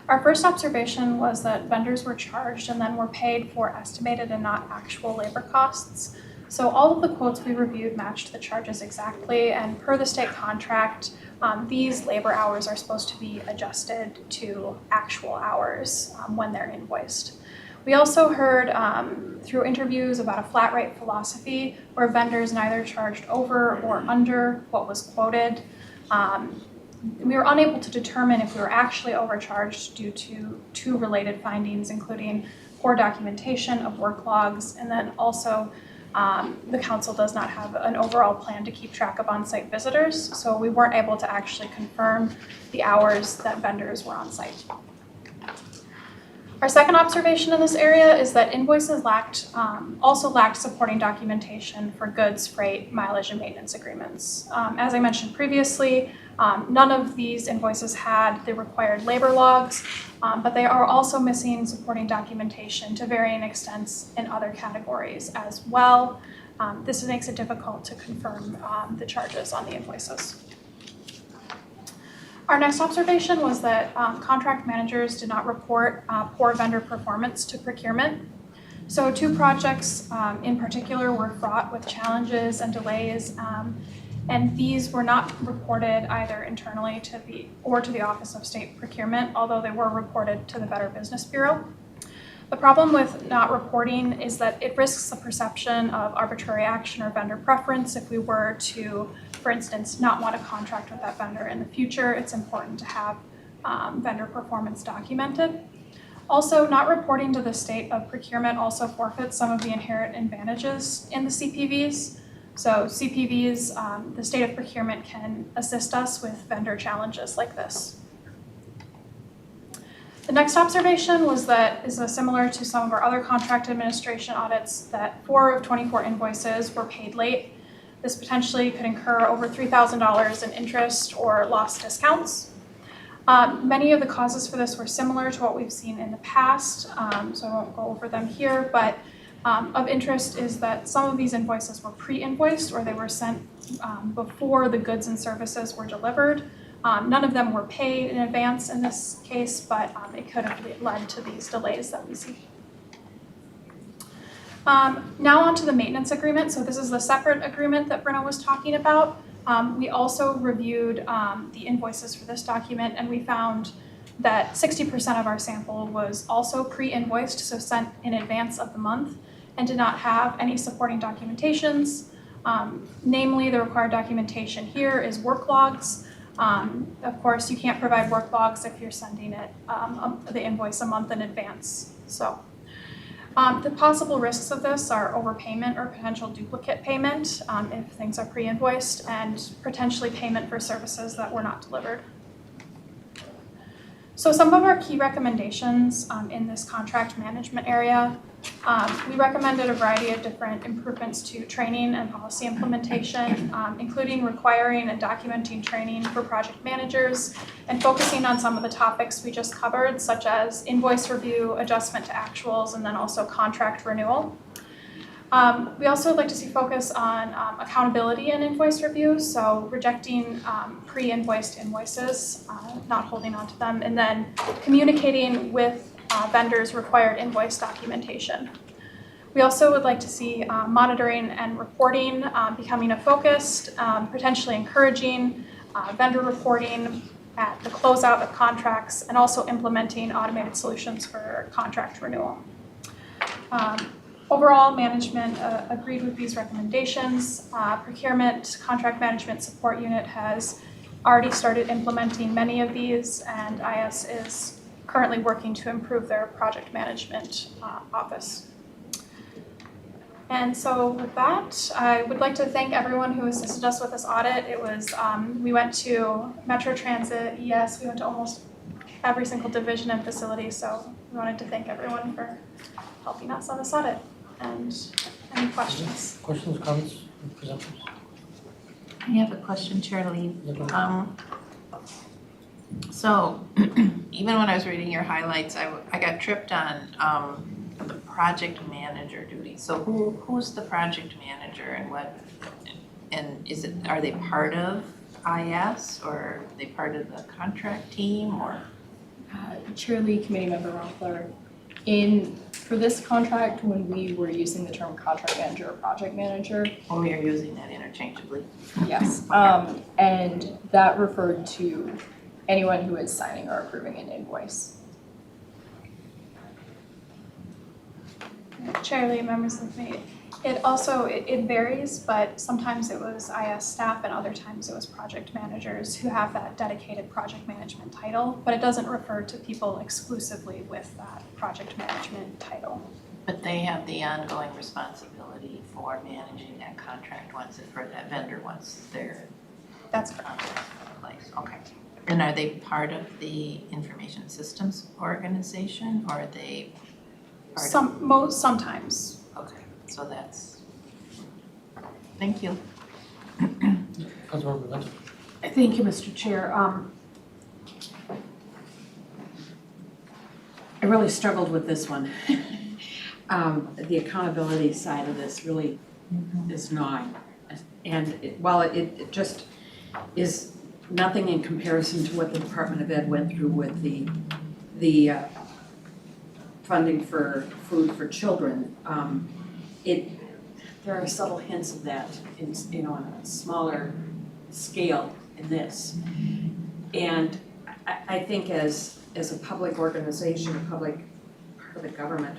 Our first observation was that vendors were charged and then were paid for estimated and not actual labor costs. So all of the quotes we reviewed matched the charges exactly, and per the state contract, these labor hours are supposed to be adjusted to actual hours when they're invoiced. We also heard through interviews about a flat rate philosophy where vendors neither charged over or under what was quoted. We were unable to determine if we were actually overcharged due to two related findings, including poor documentation of work logs, and then also the council does not have an overall plan to keep track of on-site visitors, so we weren't able to actually confirm the hours that vendors were on site. Our second observation in this area is that invoices also lacked supporting documentation for goods, freight, mileage, and maintenance agreements. As I mentioned previously, none of these invoices had the required labor logs, but they are also missing supporting documentation to varying extents in other categories as well. This makes it difficult to confirm the charges on the invoices. Our next observation was that contract managers did not report poor vendor performance to procurement. So two projects in particular were fraught with challenges and delays, and these were not reported either internally to the Office of State Procurement, although they were reported to the Better Business Bureau. The problem with not reporting is that it risks the perception of arbitrary action or vendor preference. If we were to, for instance, not want to contract with that vendor in the future, it's important to have vendor performance documented. Also, not reporting to the state of procurement also forfeits some of the inherent advantages in the CPVs. So CPVs, the state of procurement can assist us with vendor challenges like this. The next observation was that is similar to some of our other contract administration audits, that 4 of 24 invoices were paid late. This potentially could incur over $3,000 in interest or lost discounts. Many of the causes for this were similar to what we've seen in the past, so I won't go over them here, but of interest is that some of these invoices were pre-invoiced or they were sent before the goods and services were delivered. None of them were paid in advance in this case, but it could have led to these delays that we see. Now on to the maintenance agreement. So this is the separate agreement that Brenna was talking about. We also reviewed the invoices for this document, and we found that 60% of our sample was also pre-invoiced, so sent in advance of the month, and did not have any supporting documentations. Namely, the required documentation here is work logs. Of course, you can't provide work logs if you're sending it the invoice a month in advance. So the possible risks of this are overpayment or potential duplicate payment if things are pre-invoiced, and potentially payment for services that were not delivered. So some of our key recommendations in this contract management area, we recommended a variety of different improvements to training and policy implementation, including requiring and documenting training for project managers and focusing on some of the topics we just covered, such as invoice review, adjustment to actuals, and then also contract renewal. We also would like to see focus on accountability and invoice review, so rejecting pre-invoiced invoices, not holding on to them, and then communicating with vendors' required invoice documentation. We also would like to see monitoring and reporting becoming a focus, potentially encouraging vendor reporting at the closeout of contracts, and also implementing automated solutions for contract renewal. Overall, management agreed with these recommendations. Procurement Contract Management Support Unit has already started implementing many of these, and IS is currently working to improve their project management office. And so with that, I would like to thank everyone who assisted us with this audit. It was, we went to Metro Transit, ES, we went to almost every single division and facility, so we wanted to thank everyone for helping us on this audit. And any questions? Questions, comments, presenters? I have a question, Chair Lee. Yeah, So even when I was reading your highlights, I got tripped on the project manager duty. So who's the project manager and what, and are they part of IS or are they part of the contract team or? Chair Lee, Committee Member Rockler, for this contract, when we were using the term contract manager or project manager. When we are using that interchangeably. Yes, and that referred to anyone who is signing or approving an invoice. Chair Lee, members of the committee. It varies, but sometimes it was IS staff and other times it was project managers who have that dedicated project management title, but it doesn't refer to people exclusively with that project management title. But they have the ongoing responsibility for managing that contract or that vendor once their That's correct. contract's in place, okay. And are they part of the information systems organization, or are they part of? Sometimes. Okay, so that's, thank you. Councilmember Lynch? Thank you, Mr. Chair. I really struggled with this one. The accountability side of this really is gnawing. And while it just is nothing in comparison to what the Department of Ed went through with the funding for food for children, there are subtle hints of that in, on a smaller scale in this. And I think as a public organization, a public part of the government,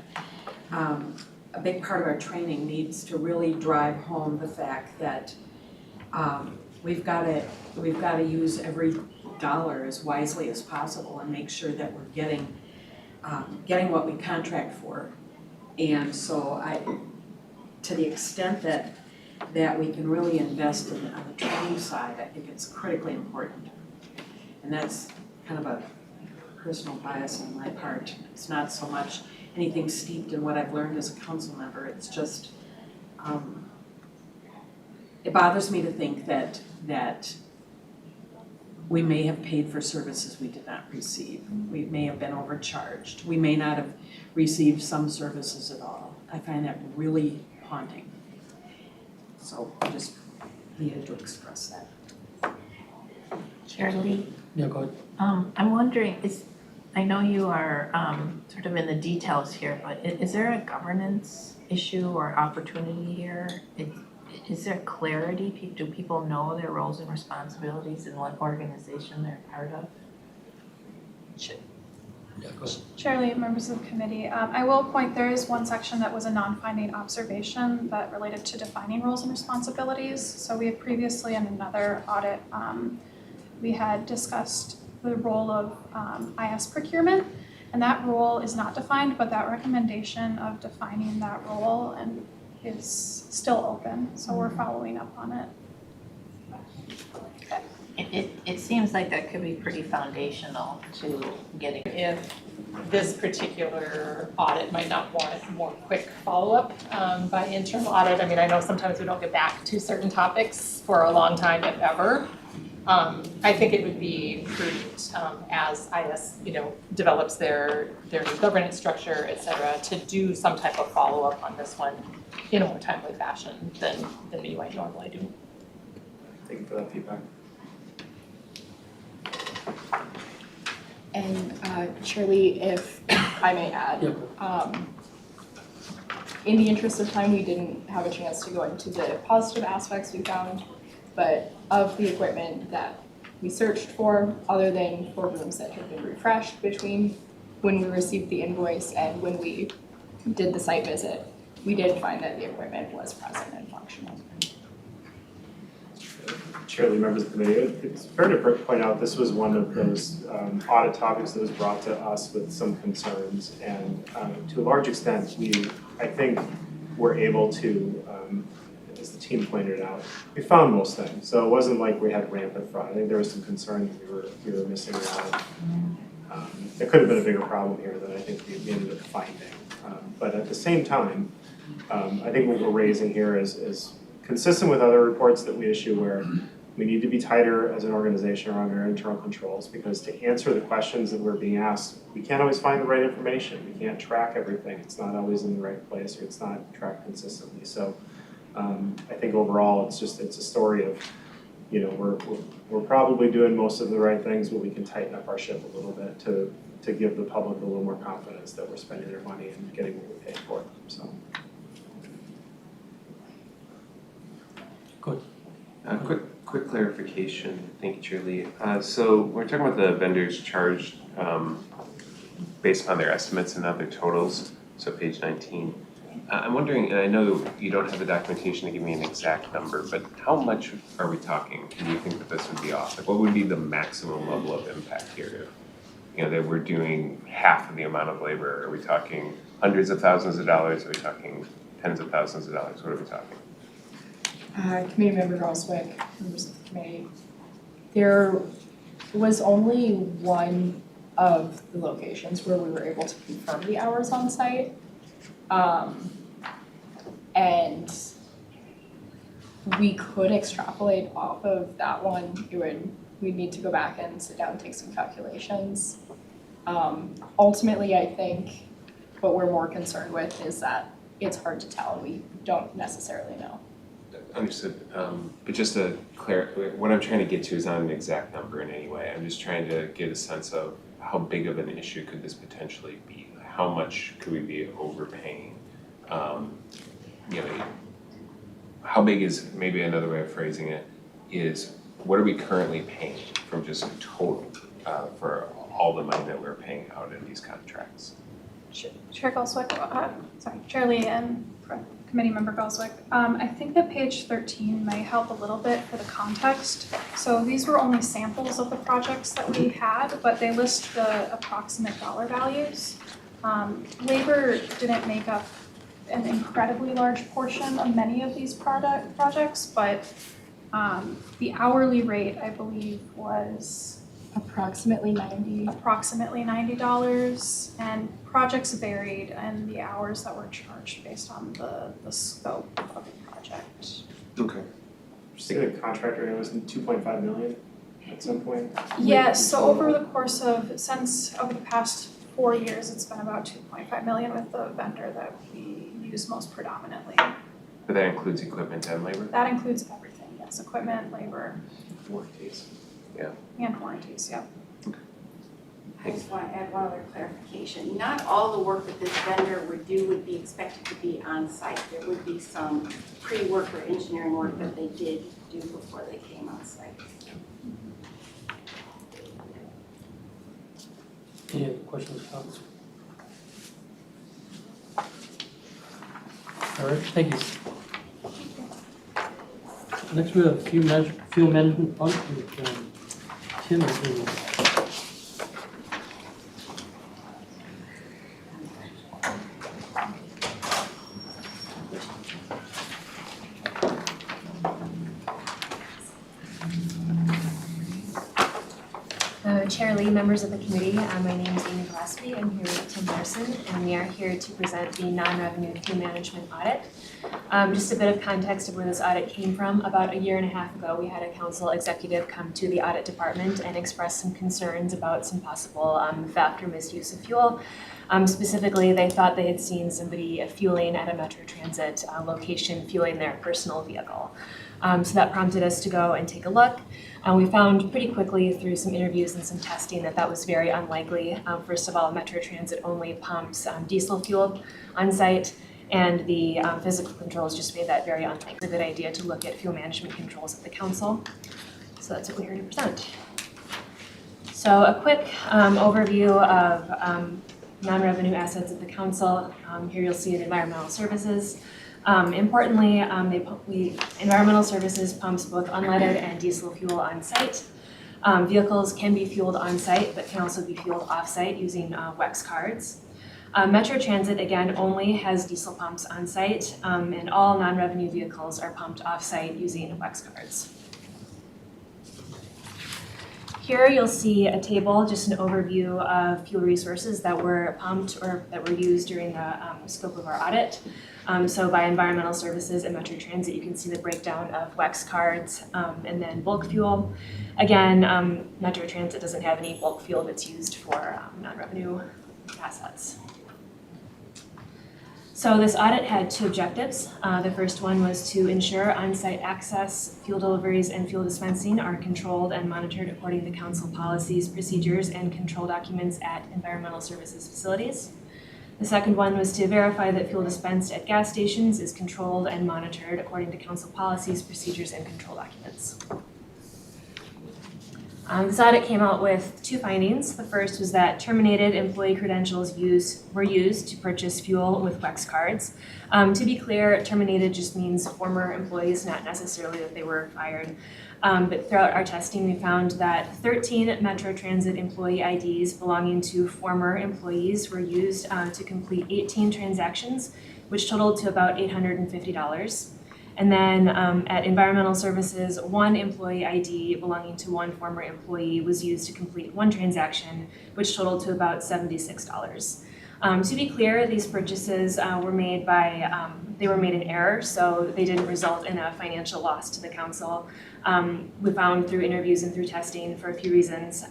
a big part of our training needs to really drive home the fact that we've got to use every dollar as wisely as possible and make sure that we're getting what we contract for. And so to the extent that we can really invest on the training side, I think it's critically important. And that's kind of a personal bias on my part. It's not so much anything steeped in what I've learned as a council member. It's just, it bothers me to think that we may have paid for services we did not receive. We may have been overcharged. We may not have received some services at all. I find that really haunting. So I just needed to express that. Chair Lee? Yeah, go ahead. I'm wondering, I know you are sort of in the details here, but is there a governance issue or opportunity here? Is there clarity? Do people know their roles and responsibilities in what organization they're part of? Yeah, go ahead. Chair Lee, members of the committee, I will point, there is one section that was a non-finding observation that related to defining roles and responsibilities. So we had previously in another audit, we had discussed the role of IS procurement, and that role is not defined, but that recommendation of defining that role and is still open, so we're following up on it. It seems like that could be pretty foundational to getting. If this particular audit might not warrant more quick follow-up by internal audit. I mean, I know sometimes we don't get back to certain topics for a long time, if ever. I think it would be prudent as IS, develops their new governance structure, et cetera, to do some type of follow-up on this one in a more timely fashion than you might normally do. Thank you for that feedback. And Shirley, if I may add, Yeah. In the interest of time, we didn't have a chance to go into the positive aspects we found, but of the equipment that we searched for, other than for rooms that had been refreshed between when we received the invoice and when we did the site visit, we did find that the equipment was present and functional. Chair Lee, members of the committee, it's fair to point out this was one of those audit topics that was brought to us with some concerns, and to a large extent, I think we're able to, as the team pointed out, we found most things. So it wasn't like we had rampant fraud. I think there was some concern that we were missing out. There could have been a bigger problem here that I think we ended up finding. But at the same time, I think what we're raising here is consistent with other reports that we issue where we need to be tighter as an organization around our internal controls, because to answer the questions that we're being asked, we can't always find the right information. We can't track everything. It's not always in the right place, or it's not tracked consistently. So I think overall it's a story of, we're probably doing most of the right things, but we can tighten up our ship a little bit to give the public a little more confidence that we're spending their money and getting what we pay for. So. Good. Quick clarification, thank you, Chair Lee. So we're talking about the vendors charged based upon their estimates and not their totals, so page 19. I'm wondering, and I know you don't have the documentation to give me an exact number, but how much are we talking? Do you think that this would be off? Like, what would be the maximum level of impact here? You know, that we're doing half of the amount of labor. Are we talking hundreds of thousands of dollars? Are we talking tens of thousands of dollars? What are we talking? Committee member Roswick, members of the committee. There was only one of the locations where we were able to confirm the hours on site. And we could extrapolate off of that one. We'd need to go back and sit down and take some calculations. Ultimately, I think what we're more concerned with is that it's hard to tell. We don't necessarily know. Understood, but just to clarify, what I'm trying to get to is not an exact number in any way. I'm just trying to get a sense of how big of an issue could this potentially be? How much could we be overpaying? You know, how big is, maybe another way of phrasing it, is what are we currently paying from just total for all the money that we're paying out in these contracts? Chair Goswick, Chair Lee and Committee Member Goswick. I think that page 13 may help a little bit for the context. So these were only samples of the projects that we had, but they list the approximate dollar values. Labor didn't make up an incredibly large portion of many of these projects, but the hourly rate, I believe, was Approximately $90, and projects varied and the hours that were charged based on the scope of the project. Okay. Say the contractor, it was 2.5 million at some point? Yes, so over the course of, over the past 4 years, it's been about 2.5 million with the vendor that we use most predominantly. But that includes equipment and labor? That includes everything, yes, equipment, labor, Warranties. and warranties, yep. I just want to add one other clarification. Not all the work that this vendor would do would be expected to be on site. There would be some pre-work or engineering work that they did do before they came on site. Any other questions or comments? All right, thank you. Next we have fuel management fund with Tim and Amy. Chair Lee, members of the committee, my name is Amy Gillespie. I'm here with Tim Larson, and we are here to present the non-revenue fuel management audit. Just a bit of context of where this audit came from. About 1.5 years ago, we had a council executive come to the audit department and express some concerns about some possible theft or misuse of fuel. Specifically, they thought they had seen somebody fueling at a Metro Transit location, fueling their personal vehicle. So that prompted us to go and take a look. We found pretty quickly through some interviews and some testing that was very unlikely. First of all, Metro Transit only pumps diesel fuel on site, and the physical controls just made that very unlikely. It's a good idea to look at fuel management controls at the council. So that's what we're here to present. So a quick overview of non-revenue assets at the council. Here you'll see environmental services. Importantly, environmental services pumps both unleaded and diesel fuel on site. Vehicles can be fueled on site, but can also be fueled off site using WEX cards. Metro Transit, again, only has diesel pumps on site, and all non-revenue vehicles are pumped off site using WEX cards. Here you'll see a table, just an overview of fuel resources that were pumped or that were used during the scope of our audit. So by environmental services at Metro Transit, you can see the breakdown of WEX cards and then bulk fuel. Again, Metro Transit doesn't have any bulk fuel that's used for non-revenue assets. So this audit had two objectives. The first one was to ensure on-site access, fuel deliveries, and fuel dispensing are controlled and monitored according to council policies, procedures, and control documents at environmental services facilities. The second one was to verify that fuel dispensed at gas stations is controlled and monitored according to council policies, procedures, and control documents. This audit came out with two findings. The first was that terminated employee credentials were used to purchase fuel with WEX cards. To be clear, terminated just means former employees, not necessarily that they were fired. But throughout our testing, we found that 13 Metro Transit employee IDs belonging to former employees were used to complete 18 transactions, which totaled to about $850. And then at Environmental Services, one employee ID belonging to one former employee was used to complete one transaction, which totaled to about $76. To be clear, these purchases were made in error, so they didn't result in a financial loss to the council. We found through interviews and through testing for a few reasons.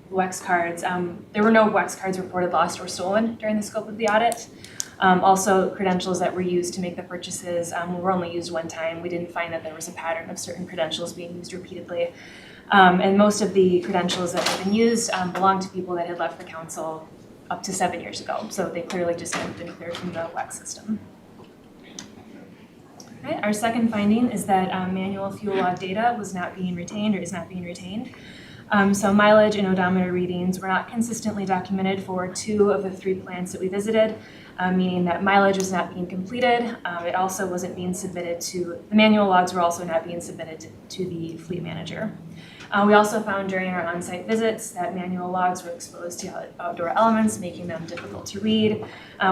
WEX cards, there were no WEX cards reported lost or stolen during the scope of the audit. Also, credentials that were used to make the purchases were only used one time. We didn't find that there was a pattern of certain credentials being used repeatedly. And most of the credentials that had been used belonged to people that had left the council up to 7 years ago. So they clearly just hadn't been cleared from the WEX system. Okay, our second finding is that manual fuel log data was not being retained or is not being retained. So mileage and odometer readings were not consistently documented for 2 of the 3 plants that we visited, meaning that mileage was not being completed. It also wasn't being submitted to, the manual logs were also not being submitted to the fleet manager. We also found during our on-site visits that manual logs were exposed to outdoor elements, making them difficult to read.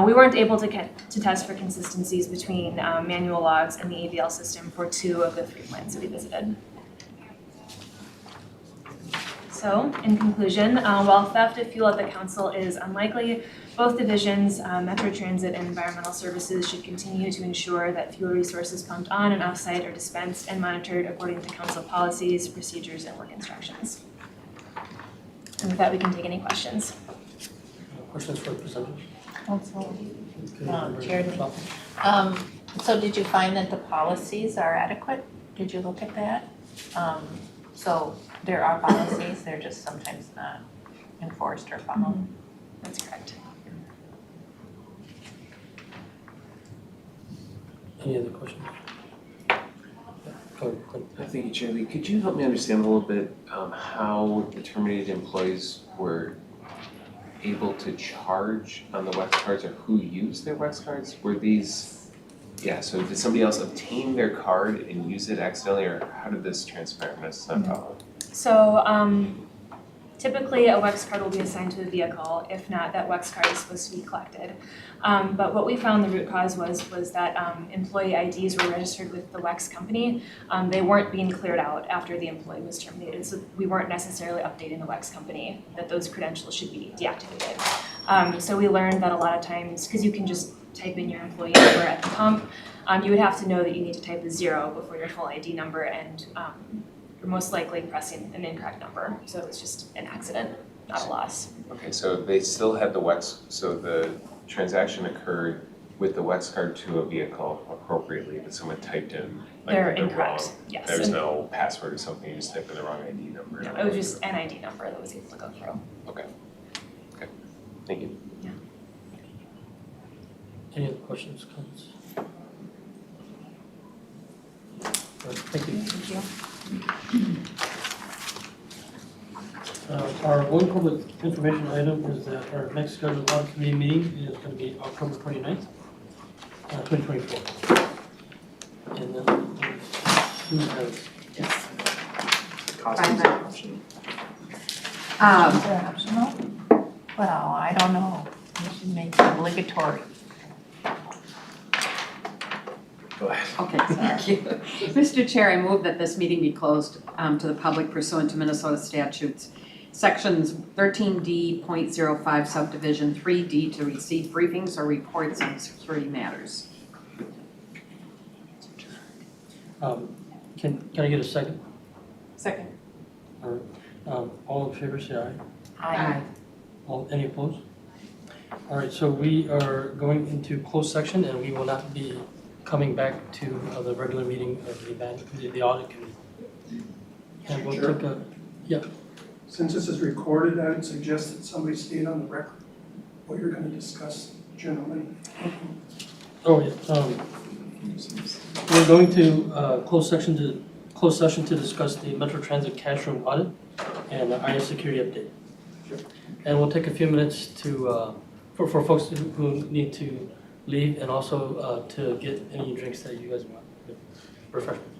We weren't able to test for consistencies between manual logs and the AVL system for 2 of the 3 plants that we visited. So, in conclusion, while theft of fuel at the council is unlikely, both divisions, Metro Transit and Environmental Services, should continue to ensure that fuel resources pumped on and off-site are dispensed and monitored according to council policies, procedures, and work instructions. And with that, we can take any questions. Questions for the presenters? Also, Okay, Chairman. So did you find that the policies are adequate? Did you look at that? So there are policies, they're just sometimes not enforced or followed. That's correct. Any other questions? Go ahead. Thank you, Chair Lee. Could you help me understand a little bit how the terminated employees were able to charge on the WEX cards, or who used their WEX cards? Were these, so did somebody else obtain their card and use it accidentally, or how did this transpire? That's not followed. So typically a WEX card will be assigned to the vehicle. If not, that WEX card is supposed to be collected. But what we found the root cause was that employee IDs were registered with the WEX company. They weren't being cleared out after the employee was terminated. So we weren't necessarily updating the WEX company that those credentials should be deactivated. So we learned that a lot of times, because you can just type in your employee number at the pump, you would have to know that you need to type a 0 before your full ID number, and you're most likely pressing an incorrect number. So it's just an accident, not a loss. Okay, so they still had the WEX, so the transaction occurred with the WEX card to a vehicle appropriately, but someone typed in like They're the incorrect, wrong, yes. there's And- no password or something, you just typed in the wrong ID number. No, it was just an ID number that was able to go through. Okay, thank you. Any other questions, comments? All right, thank you. Our one public information item is that our next scheduled audit committee meeting is going to be October 29th, 2024. And then Sue has Cost is optional. Is that optional? Well, I don't know. We should make it obligatory. Go ahead. Okay, thank you. Mr. Chair, I move that this meeting be closed to the public pursuant to Minnesota statutes, sections 13D.05 subdivision 3D, to receive briefings or reports on security matters. Can I get a second? Second. All right. All in favor, say aye. Aye. Any opposed? All right, so we are going into closed section, and we will not be coming back to the regular meeting of the audit committee. And we'll take a, Since this is recorded, I would suggest that somebody state on the record what you're going to discuss generally. oh yeah, we're going to close session to discuss the Metro Transit cash room audit. and IS security update. And we'll take a few minutes to, for folks who need to leave and also to get any drinks that you guys want. Refreshments.